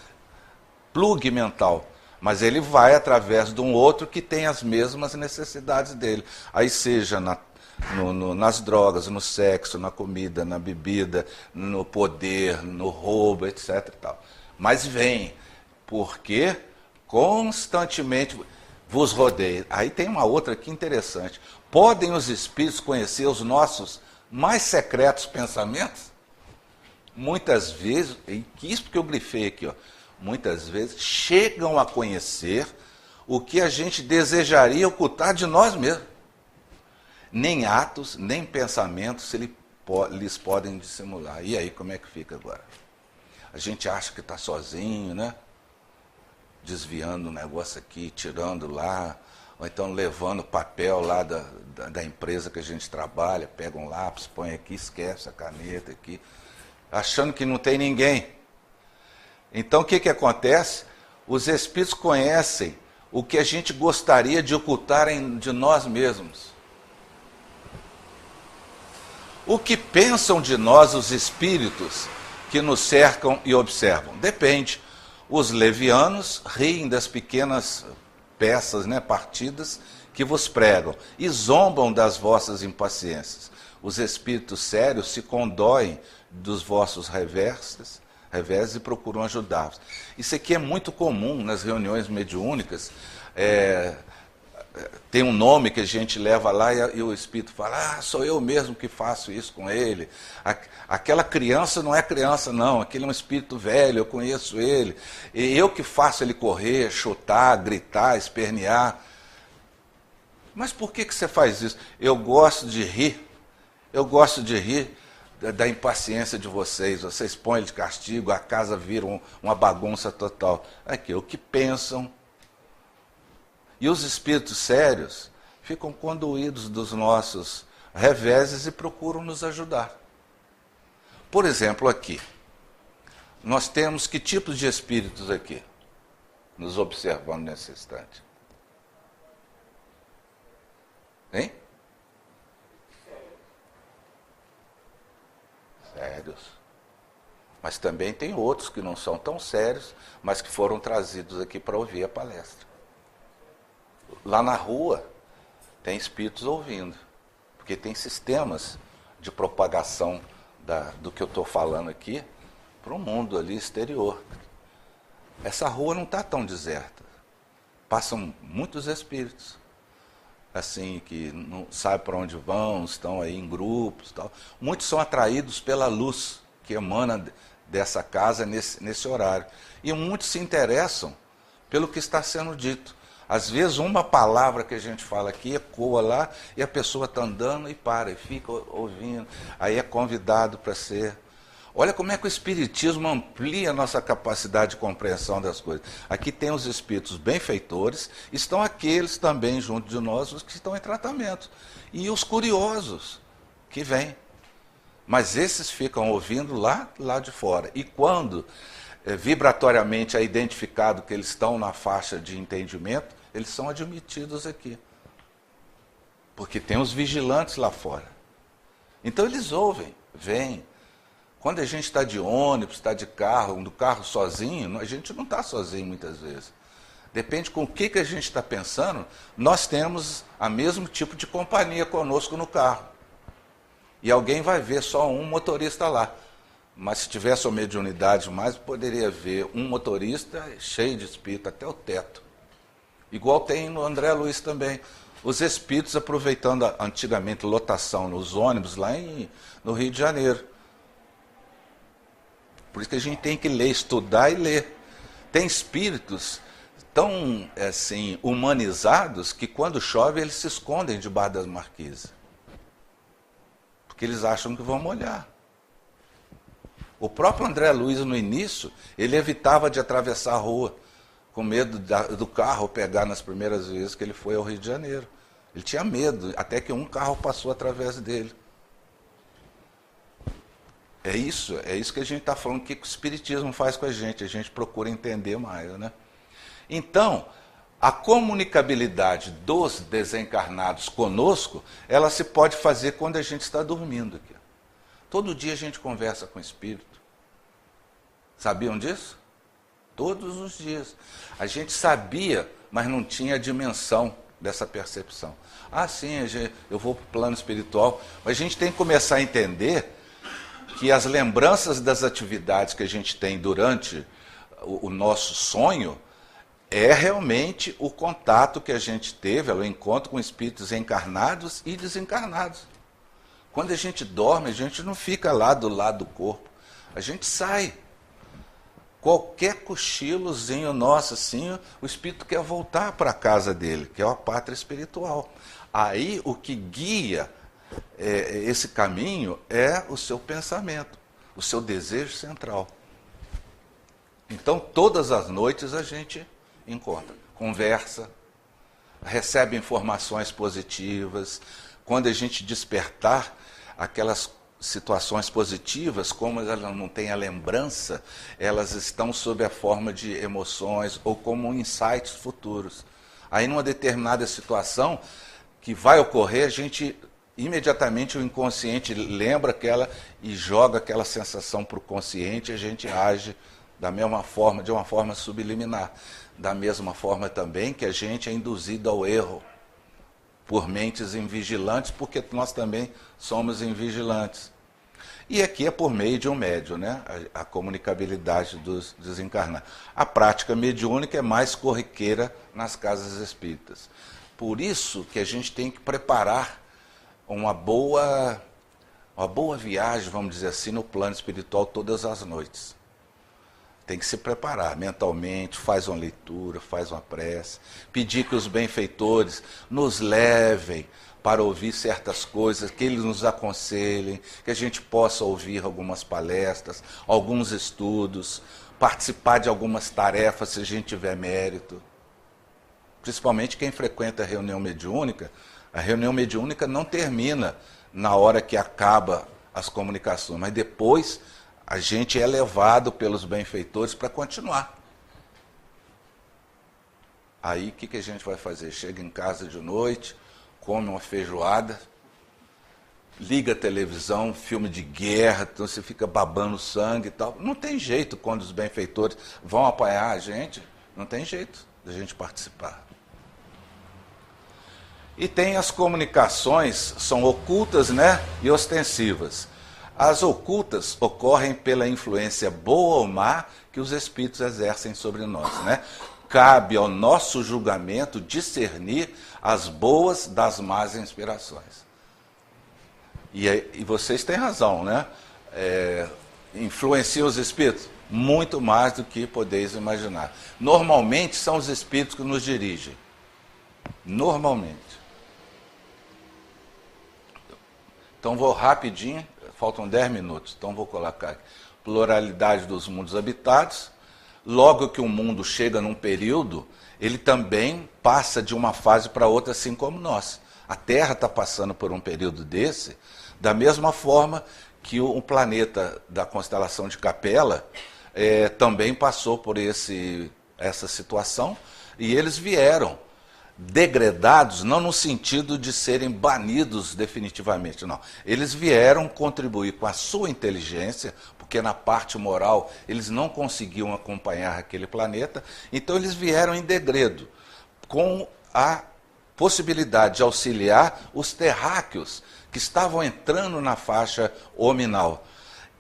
plug mental, mas ele vai através de um outro que tem as mesmas necessidades dele, aí seja nas drogas, no sexo, na comida, na bebida, no poder, no roubo, etc. e tal. Mas vem, porque constantemente vos rodeia. Aí tem uma outra aqui interessante. Podem os espíritos conhecer os nossos mais secretos pensamentos? Muitas vezes, e isso porque eu grifei aqui, ó, muitas vezes chegam a conhecer o que a gente desejaria ocultar de nós mesmos. Nem atos, nem pensamentos lhes podem dissimular. E aí, como é que fica agora? A gente acha que está sozinho, né? Desviando o negócio aqui, tirando lá, ou então levando papel lá da empresa que a gente trabalha, pega um lápis, põe aqui, esquece a caneta aqui, achando que não tem ninguém. Então o que acontece? Os espíritos conhecem o que a gente gostaria de ocultar de nós mesmos. O que pensam de nós os espíritos que nos cercam e observam? Depende. Os levianos riem das pequenas peças, né, partidas que vos pregam e zombam das vossas impaciências. Os espíritos sérios se condóem dos vossos reverses, revezes e procuram ajudá-los. Isso aqui é muito comum nas reuniões mediúnicas. Tem um nome que a gente leva lá e o espírito fala, sou eu mesmo que faço isso com ele. Aquela criança não é criança não, aquele é um espírito velho, eu conheço ele. E eu que faço ele correr, chutar, gritar, espernear. Mas por que você faz isso? Eu gosto de rir da impaciência de vocês. Vocês põem ele de castigo, a casa vira uma bagunça total. Aqui, o que pensam. E os espíritos sérios ficam conduídos dos nossos reveses e procuram nos ajudar. Por exemplo, aqui, nós temos que tipos de espíritos aqui, nos observando nesse instante? Hein? Sérios. Mas também tem outros que não são tão sérios, mas que foram trazidos aqui para ouvir a palestra. Lá na rua, tem espíritos ouvindo, porque tem sistemas de propagação do que eu estou falando aqui para o mundo ali exterior. Essa rua não está tão deserta. Passam muitos espíritos, assim, que não sabem para onde vão, estão aí em grupos. Tal. Muitos são atraídos pela luz que emana dessa casa nesse horário. E muitos se interessam pelo que está sendo dito. Às vezes uma palavra que a gente fala aqui ecoa lá e a pessoa está andando e para, e fica ouvindo. Aí é convidado para ser. Olha como é que o Espiritismo amplia a nossa capacidade de compreensão das coisas. Aqui tem os espíritos benfeitores, estão aqueles também junto de nós, os que estão em tratamento. E os curiosos que vêm. Mas esses ficam ouvindo lá de fora. E quando vibratoriamente é identificado que eles estão na faixa de entendimento, eles são admitidos aqui. Porque tem os vigilantes lá fora. Então eles ouvem, vêm. Quando a gente está de ônibus, está de carro, no carro sozinho, a gente não está sozinho muitas vezes. Depende com o que a gente está pensando, nós temos o mesmo tipo de companhia conosco no carro. E alguém vai ver só um motorista lá. Mas se tivesse uma mediunidade mais, poderia ver um motorista cheio de espírito até o teto. Igual tem no André Luiz também. Os espíritos aproveitando antigamente lotação nos ônibus lá no Rio de Janeiro. Por isso que a gente tem que ler, estudar e ler. Tem espíritos tão assim, humanizados que quando chove eles se escondem debaixo das marquises. Porque eles acham que vão molhar. O próprio André Luiz, no início, ele evitava de atravessar a rua, com medo do carro pegar nas primeiras vezes que ele foi ao Rio de Janeiro. Ele tinha medo, até que um carro passou através dele. É isso que a gente está falando, o que o Espiritismo faz com a gente procura entender mais, né? Então, a comunicabilidade dos desencarnados conosco, ela se pode fazer quando a gente está dormindo aqui. Todo dia a gente conversa com o espírito. Sabiam disso? Todos os dias. A gente sabia, mas não tinha a dimensão dessa percepção. Sim, eu vou para o plano espiritual. Mas a gente tem que começar a entender que as lembranças das atividades que a gente tem durante o nosso sonho é realmente o contato que a gente teve, o encontro com espíritos encarnados e desencarnados. Quando a gente dorme, a gente não fica lá do lado do corpo. A gente sai. Qualquer cochilozinho nosso, assim, o espírito quer voltar para a casa dele, que é a pátria espiritual. Aí o que guia esse caminho é o seu pensamento, o seu desejo central. Então, todas as noites a gente encontra, conversa, recebe informações positivas. Quando a gente despertar, aquelas situações positivas, como elas não têm a lembrança, elas estão sob a forma de emoções ou como insights futuros. Aí, numa determinada situação que vai ocorrer, a gente imediatamente o inconsciente lembra aquela e joga aquela sensação para o consciente, e a gente age da mesma forma, de uma forma subliminar. Da mesma forma também que a gente é induzido ao erro por mentes invigilantes, porque nós também somos invigilantes. E aqui é por meio de um médium, né? A comunicabilidade dos desencarnados. A prática mediúnica é mais corriqueira nas casas espíritas. Por isso que a gente tem que preparar uma boa viagem, vamos dizer assim, no plano espiritual todas as noites. Tem que se preparar mentalmente, faz uma leitura, faz uma prece, pedir que os benfeitores nos levem para ouvir certas coisas, que eles nos aconselhem, que a gente possa ouvir algumas palestras, alguns estudos, participar de algumas tarefas se a gente tiver mérito. Principalmente quem frequenta a reunião mediúnica não termina na hora que acaba as comunicações, mas depois a gente é levado pelos benfeitores para continuar. Aí o que a gente vai fazer? Chega em casa de noite, come uma feijoada, liga a televisão, filme de guerra, então você fica babando sangue e tal. Não tem jeito quando os benfeitores vão apoiar a gente, não tem jeito de a gente participar. E tem as comunicações, são ocultas, né, e ostensivas. As ocultas ocorrem pela influência boa ou má que os espíritos exercem sobre nós, né? Cabe ao nosso julgamento discernir as boas das más inspirações. E vocês têm razão, né? Influenciam os espíritos? Muito mais do que podeis imaginar. Normalmente são os espíritos que nos dirigem. Normalmente. Então vou rapidinho, faltam 10 minutos, então vou colocar aqui. Pluralidade dos mundos habitados. Logo que o mundo chega num período, ele também passa de uma fase para outra, assim como nós. A Terra está passando por um período desse, da mesma forma que o planeta da constelação de Capela também passou por essa situação, e eles vieram degradados, não no sentido de serem banidos definitivamente, não. Eles vieram contribuir com a sua inteligência, porque na parte moral eles não conseguiam acompanhar aquele planeta, então eles vieram em degredo, com a possibilidade de auxiliar os terráqueos que estavam entrando na faixa hominal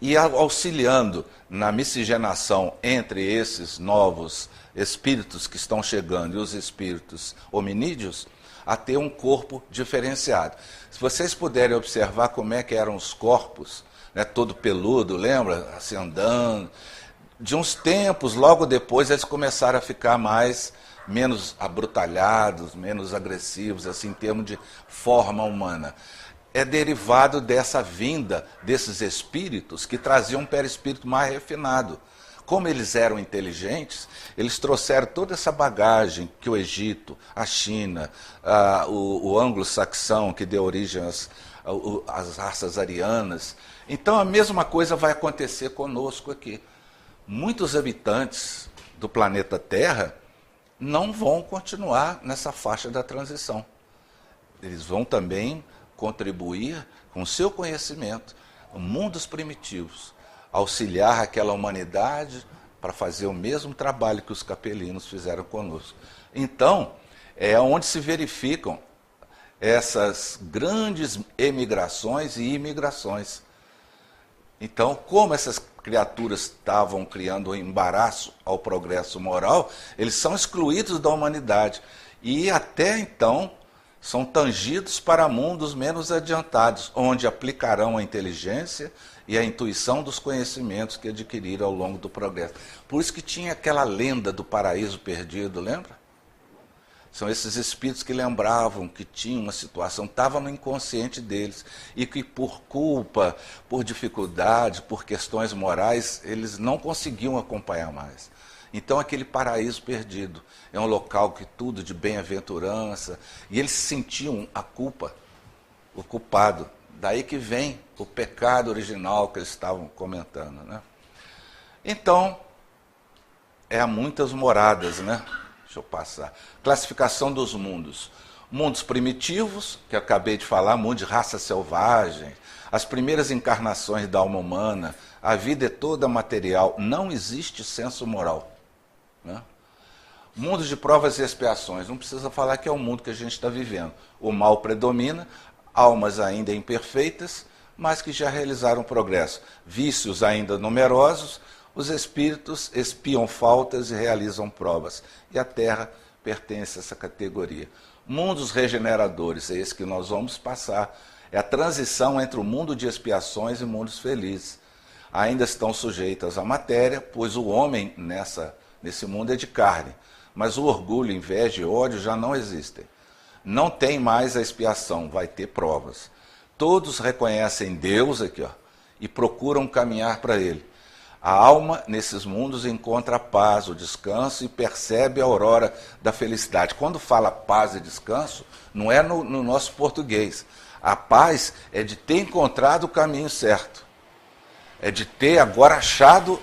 e auxiliando na miscigenação entre esses novos espíritos que estão chegando e os espíritos hominídeos, a ter um corpo diferenciado. Se vocês puderem observar como é que eram os corpos, né, todo peludo, lembra? Assim, andando. De uns tempos, logo depois, eles começaram a ficar menos abrutalhados, menos agressivos, assim, em termos de forma humana. É derivado dessa vinda desses espíritos que traziam um perispírito mais refinado. Como eles eram inteligentes, eles trouxeram toda essa bagagem que o Egito, a China, o anglo-saxão, que deu origem às raças arianas. Então a mesma coisa vai acontecer conosco aqui. Muitos habitantes do planeta Terra não vão continuar nessa faixa da transição. Eles vão também contribuir com o seu conhecimento, mundos primitivos, auxiliar aquela humanidade para fazer o mesmo trabalho que os capelinos fizeram conosco. Então, é onde se verificam essas grandes emigrações e imigrações. Então, como essas criaturas estavam criando um embaraço ao progresso moral, eles são excluídos da humanidade. E até então são tangidos para mundos menos adiantados, onde aplicarão a inteligência e a intuição dos conhecimentos que adquiriram ao longo do progresso. Por isso que tinha aquela lenda do paraíso perdido, lembra? São esses espíritos que lembravam que tinha uma situação, estava no inconsciente deles, e que por culpa, por dificuldade, por questões morais, eles não conseguiam acompanhar mais. Então aquele paraíso perdido é um local que tudo de bem-aventurança, e eles sentiam a culpa, o culpado. Daí que vem o pecado original que eles estavam comentando, né? Então, há muitas moradas, né? Deixa eu passar. Classificação dos mundos. Mundos primitivos, que eu acabei de falar, mundo de raça selvagem, as primeiras encarnações da alma humana, a vida é toda material, não existe senso moral, né? Mundo de provas e expiações, não precisa falar que é o mundo que a gente está vivendo. O mal predomina, almas ainda imperfeitas, mas que já realizaram progresso. Vícios ainda numerosos, os espíritos espiam faltas e realizam provas. E a Terra pertence a essa categoria. Mundos regeneradores, é esse que nós vamos passar. É a transição entre o mundo de expiações e mundos felizes. Ainda estão sujeitas à matéria, pois o homem nesse mundo é de carne. Mas o orgulho, inveja e ódio já não existem. Não tem mais a expiação, vai ter provas. Todos reconhecem Deus aqui, ó, e procuram caminhar para Ele. A alma, nesses mundos, encontra a paz, o descanso e percebe a aurora da felicidade. Quando fala paz e descanso, não é no nosso português. A paz é de ter encontrado o caminho certo. É de ter agora achado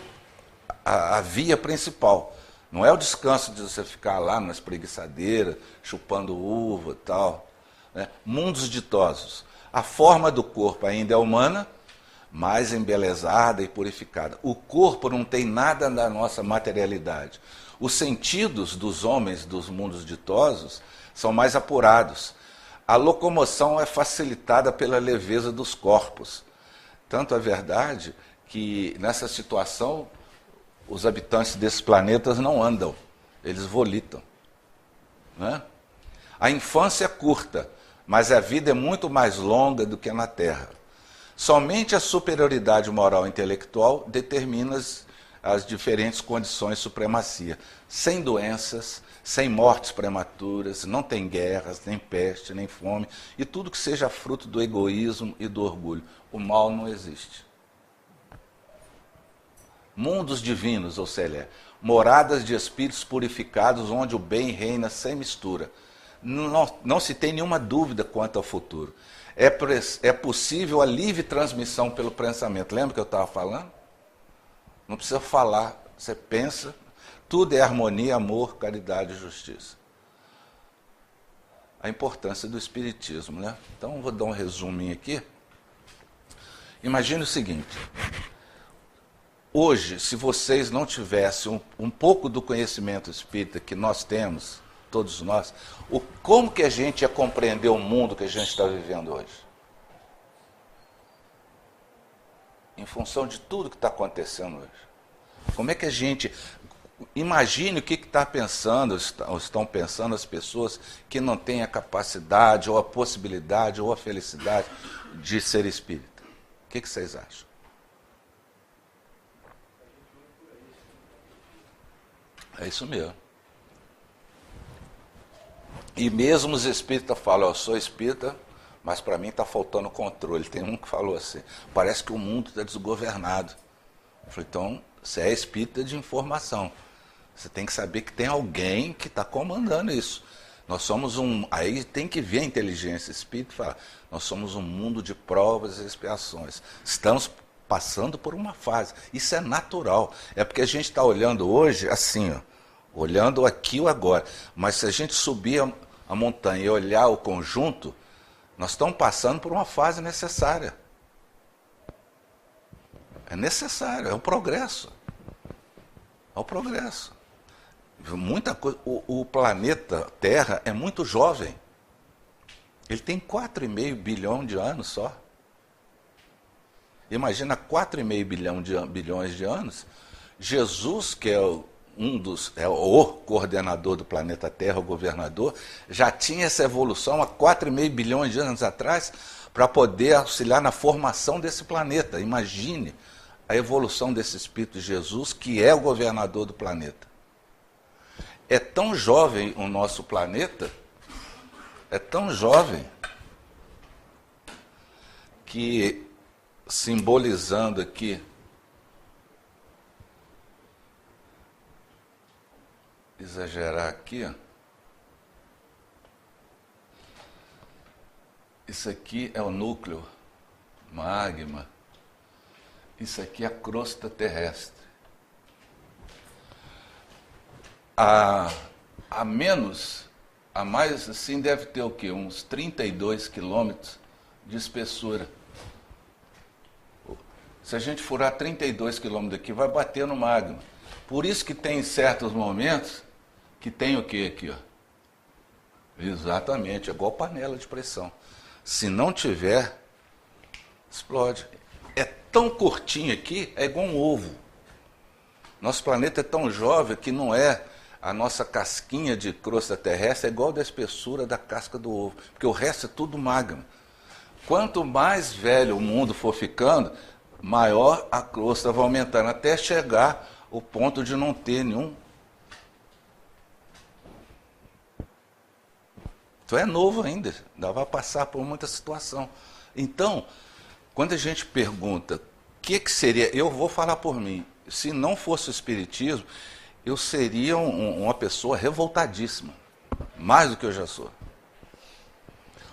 a via principal. Não é o descanso de você ficar lá na espreguiçadeira, chupando uva e tal. Né? Mundos ditosos. A forma do corpo ainda é humana, mais embelezada e purificada. O corpo não tem nada da nossa materialidade. Os sentidos dos homens dos mundos ditosos são mais apurados. A locomoção é facilitada pela leveza dos corpos. Tanto é verdade que, nessa situação, os habitantes desses planetas não andam, eles volitam. Né? A infância é curta, mas a vida é muito mais longa do que na Terra. Somente a superioridade moral e intelectual determina as diferentes condições de supremacia. Sem doenças, sem mortes prematuras, não tem guerras, nem peste, nem fome, e tudo que seja fruto do egoísmo e do orgulho. O mal não existe. Mundos divinos, ou seja, moradas de espíritos purificados, onde o bem reina sem mistura. Não se tem nenhuma dúvida quanto ao futuro. É possível a livre transmissão pelo pensamento. Lembra que eu estava falando? Não precisa falar, você pensa, tudo é harmonia, amor, caridade e justiça. A importância do espiritismo, né? Então, vou dar um resuminho aqui. Imagine o seguinte: hoje, se vocês não tivessem um pouco do conhecimento espírita que nós temos, todos nós, como que a gente ia compreender o mundo que a gente está vivendo hoje? Em função de tudo que está acontecendo hoje. Como é que a gente... Imagine o que está pensando, ou estão pensando as pessoas que não têm a capacidade, ou a possibilidade, ou a felicidade de ser espírita. O que vocês acham? É isso mesmo. E mesmo os espíritas falam, eu sou espírita, mas para mim está faltando controle. Tem um que falou assim, parece que o mundo está desgovernado. Eu falei, então, você é espírita de informação. Você tem que saber que tem alguém que está comandando isso. Nós somos aí tem que ver a inteligência espírita e falar, nós somos um mundo de provas e expiações. Estamos passando por uma fase. Isso é natural. É porque a gente está olhando hoje assim, ó, olhando aqui o agora. Mas se a gente subir a montanha e olhar o conjunto, nós estamos passando por uma fase necessária. É necessário, é um progresso. É um progresso. Muita coisa. O planeta Terra é muito jovem. Ele tem 4,5 bilhão de anos só. Imagina 4,5 bilhões de anos. Jesus, que é o coordenador do planeta Terra, o governador, já tinha essa evolução há 4,5 bilhões de anos atrás para poder auxiliar na formação desse planeta. Imagine a evolução desse Espírito de Jesus, que é o governador do planeta. É tão jovem o nosso planeta, é tão jovem, que, simbolizando aqui, exagerar aqui, ó. Isso aqui é o núcleo, magma. Isso aqui é a crosta terrestre. A mais assim deve ter o quê? Uns 32 quilômetros de espessura. Se a gente furar 32 quilômetros daqui, vai bater no magma. Por isso que tem certos momentos que tem o quê aqui, ó? Exatamente, é igual panela de pressão. Se não tiver, Explode. É tão curtinho aqui, é igual um ovo. Nosso planeta é tão jovem que não é a nossa casquinha de crosta terrestre, é igual da espessura da casca do ovo, porque o resto é tudo magma. Quanto mais velho o mundo for ficando, maior a crosta vai aumentando, até chegar ao ponto de não ter nenhum. Então é novo ainda, ainda vai passar por muita situação. Então, quando a gente pergunta o que seria, eu vou falar por mim, se não fosse o Espiritismo, eu seria uma pessoa revoltadíssima, mais do que eu já sou.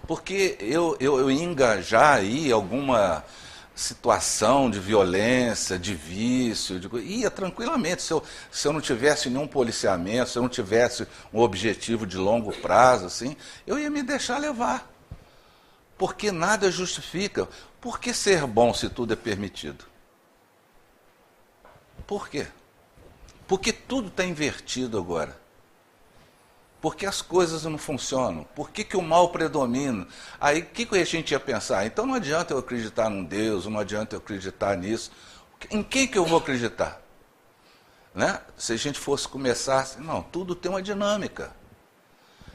Porque eu ia engajar aí alguma situação de violência, de vício, ia tranquilamente, se eu não tivesse nenhum policiamento, se eu não tivesse um objetivo de longo prazo, assim, eu ia me deixar levar. Porque nada justifica. Por que ser bom se tudo é permitido? Por quê? Porque tudo está invertido agora. Porque as coisas não funcionam. Por que o mal predomina? Aí o que a gente ia pensar? Então não adianta eu acreditar num Deus, não adianta eu acreditar nisso. Em quem que eu vou acreditar? Né? Se a gente fosse começar assim, não, tudo tem uma dinâmica.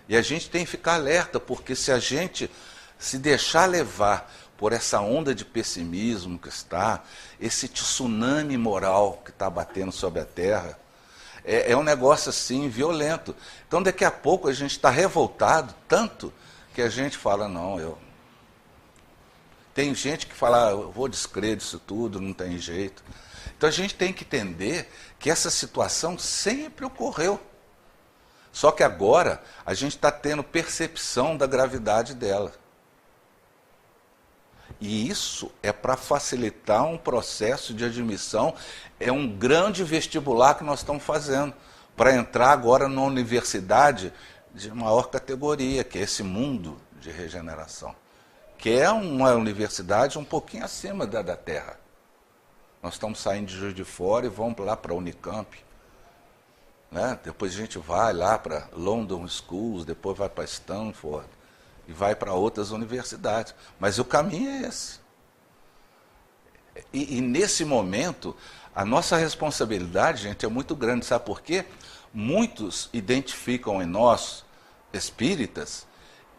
E a gente tem que ficar alerta, porque se a gente se deixar levar por essa onda de pessimismo que está, esse tsunami moral que está batendo sobre a Terra, é um negócio assim violento. Então daqui a pouco a gente está revoltado tanto que a gente fala, não, tem gente que fala, eu vou descrer disso tudo, não tem jeito. Então a gente tem que entender que essa situação sempre ocorreu. Só que agora a gente está tendo percepção da gravidade dela. E isso é para facilitar um processo de admissão, é um grande vestibular que nós estamos fazendo, para entrar agora numa universidade de maior categoria, que é esse mundo de regeneração, que é uma universidade um pouquinho acima da Terra. Nós estamos saindo de Juiz de Fora e vamos lá para a Unicamp. Né? Depois a gente vai lá para London Schools, depois vai para Stanford, e vai para outras universidades. Mas o caminho é esse. E nesse momento, a nossa responsabilidade, gente, é muito grande. Sabe por quê? Muitos identificam em nós, espíritas,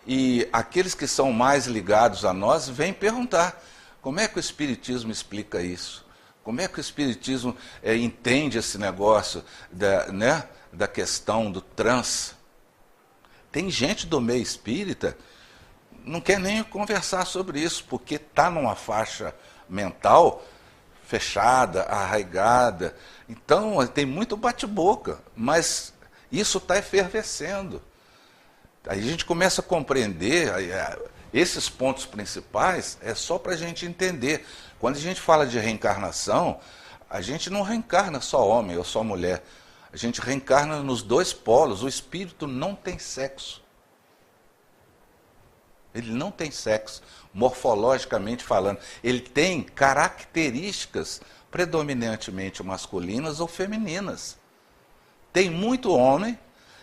e aqueles que são mais ligados a nós vêm perguntar, como é que o Espiritismo explica isso? Como é que o Espiritismo entende esse negócio da questão do trans? Tem gente do meio espírita não quer nem conversar sobre isso, porque está numa faixa mental fechada, arraigada. Então, tem muito bate-boca, mas isso está efervescendo. Aí a gente começa a compreender, esses pontos principais é só para a gente entender. Quando a gente fala de reencarnação, a gente não reencarna só homem ou só mulher. A gente reencarna nos dois polos. O espírito não tem sexo. Ele não tem sexo, morfologicamente falando. Ele tem características predominantemente masculinas ou femininas. Tem muito homem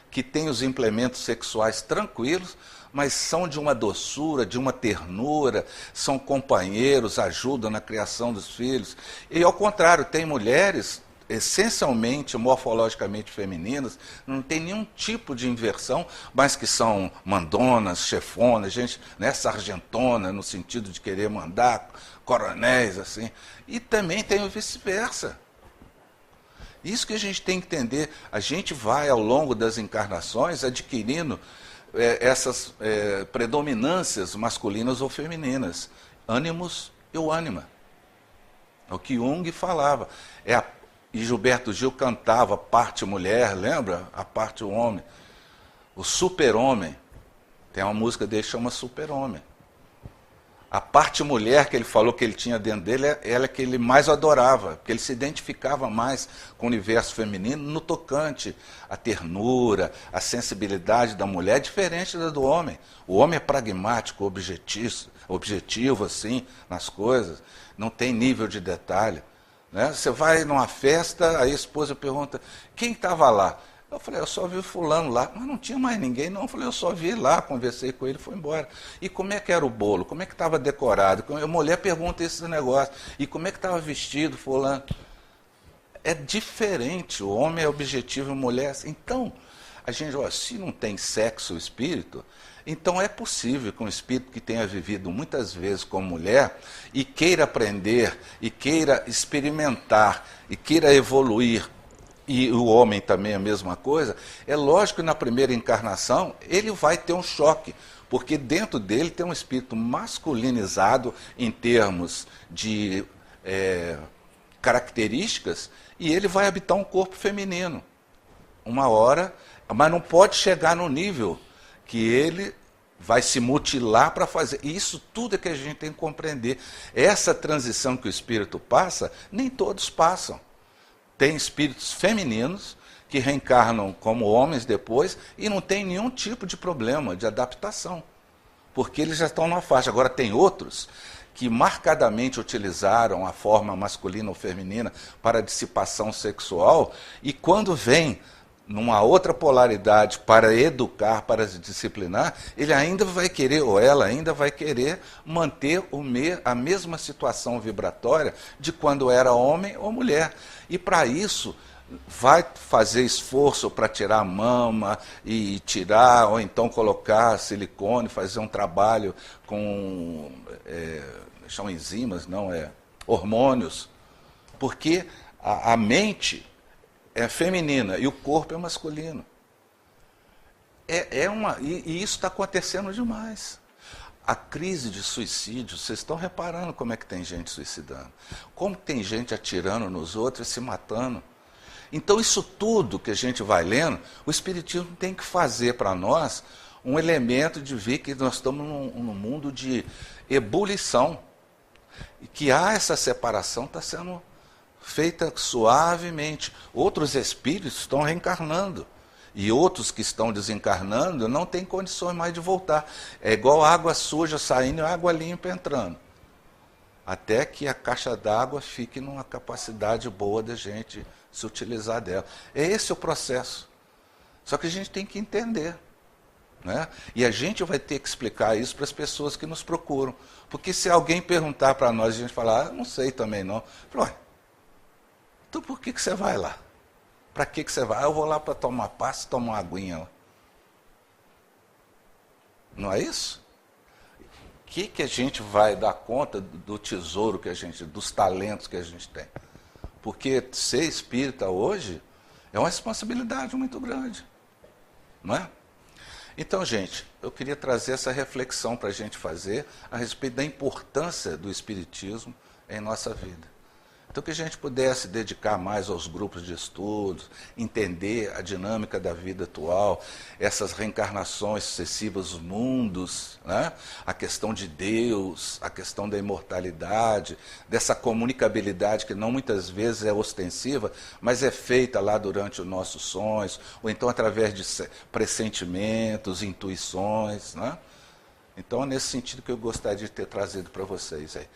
que tem os implementos sexuais tranquilos, mas são de uma doçura, de uma ternura, são companheiros, ajudam na criação dos filhos. E ao contrário, tem mulheres essencialmente morfologicamente femininas, não tem nenhum tipo de inversão, mas que são mandonas, chefonas, gente, né, sargentona, no sentido de querer mandar, coronéis, assim. E também tem o vice-versa. Isso que a gente tem que entender. A gente vai, ao longo das encarnações, adquirindo essas predominâncias masculinas ou femininas, ânimos e o ânima. É o que Jung falava. E Gilberto Gil cantava parte mulher, lembra? A parte homem. O super-homem. Tem uma música dele que chama Super-Homem. A parte mulher que ele falou que ele tinha dentro dele, ela é que ele mais adorava, porque ele se identificava mais com o universo feminino no tocante, a ternura, a sensibilidade da mulher é diferente da do homem. O homem é pragmático, objetivo assim, nas coisas, não tem nível de detalhe. Né? Você vai numa festa, aí a esposa pergunta, quem estava lá? Eu falei, eu só vi fulano lá, mas não tinha mais ninguém não. Eu falei, eu só vi lá, conversei com ele, foi embora. E como é que era o bolo? Como é que estava decorado? A mulher pergunta esse negócio. E como é que estava vestido fulano? É diferente, o homem é objetivo e a mulher. Então, a gente, ó, se não tem sexo o espírito, então é possível que um espírito que tenha vivido muitas vezes como mulher e queira aprender, e queira experimentar, e queira evoluir, e o homem também a mesma coisa, é lógico que na primeira encarnação ele vai ter um choque, porque dentro dele tem um espírito masculinizado em termos de características, e ele vai habitar um corpo feminino. Uma hora, mas não pode chegar no nível que ele vai se mutilar para fazer. E isso tudo é que a gente tem que compreender. Essa transição que o espírito passa, nem todos passam. Tem espíritos femininos que reencarnam como homens depois e não tem nenhum tipo de problema de adaptação, porque eles já estão numa faixa. Agora tem outros que marcadamente utilizaram a forma masculina ou feminina para dissipação sexual, e quando vem numa outra polaridade para educar, para se disciplinar, ele ainda vai querer, ou ela ainda vai querer, manter a mesma situação vibratória de quando era homem ou mulher. E para isso vai fazer esforço para tirar a mama e tirar, ou então colocar silicone, fazer um trabalho com são enzimas, não hormônios, porque a mente é feminina e o corpo é masculino. E isso está acontecendo demais. A crise de suicídio, vocês estão reparando como é que tem gente suicidando, como tem gente atirando nos outros e se matando. Então isso tudo que a gente vai lendo, o Espiritismo tem que fazer para nós um elemento de ver que nós estamos num mundo de ebulição, e que há essa separação, está sendo feita suavemente. Outros espíritos estão reencarnando, e outros que estão desencarnando não têm condições mais de voltar. É igual água suja saindo e água limpa entrando, até que a caixa d'água fique numa capacidade boa da gente se utilizar dela. É esse o processo. Só que a gente tem que entender, né? E a gente vai ter que explicar isso para as pessoas que nos procuram. Porque se alguém perguntar para nós, a gente falar, não sei também não. Falo, então por que você vai lá? Para que você vai? Eu vou lá para tomar passe, tomar uma aguinha lá. Não é isso? O que a gente vai dar conta do tesouro que a gente, dos talentos que a gente tem? Porque ser espírita hoje é uma responsabilidade muito grande, não é? Então, gente, eu queria trazer essa reflexão para a gente fazer a respeito da importância do espiritismo em nossa vida. Então, que a gente pudesse dedicar mais aos grupos de estudos, entender a dinâmica da vida atual, essas reencarnações sucessivas, os mundos, né? A questão de Deus, a questão da imortalidade, dessa comunicabilidade que não muitas vezes é ostensiva, mas é feita lá durante os nossos sonhos, ou então através de pressentimentos, intuições, né? Então, é nesse sentido que eu gostaria de ter trazido para vocês aí.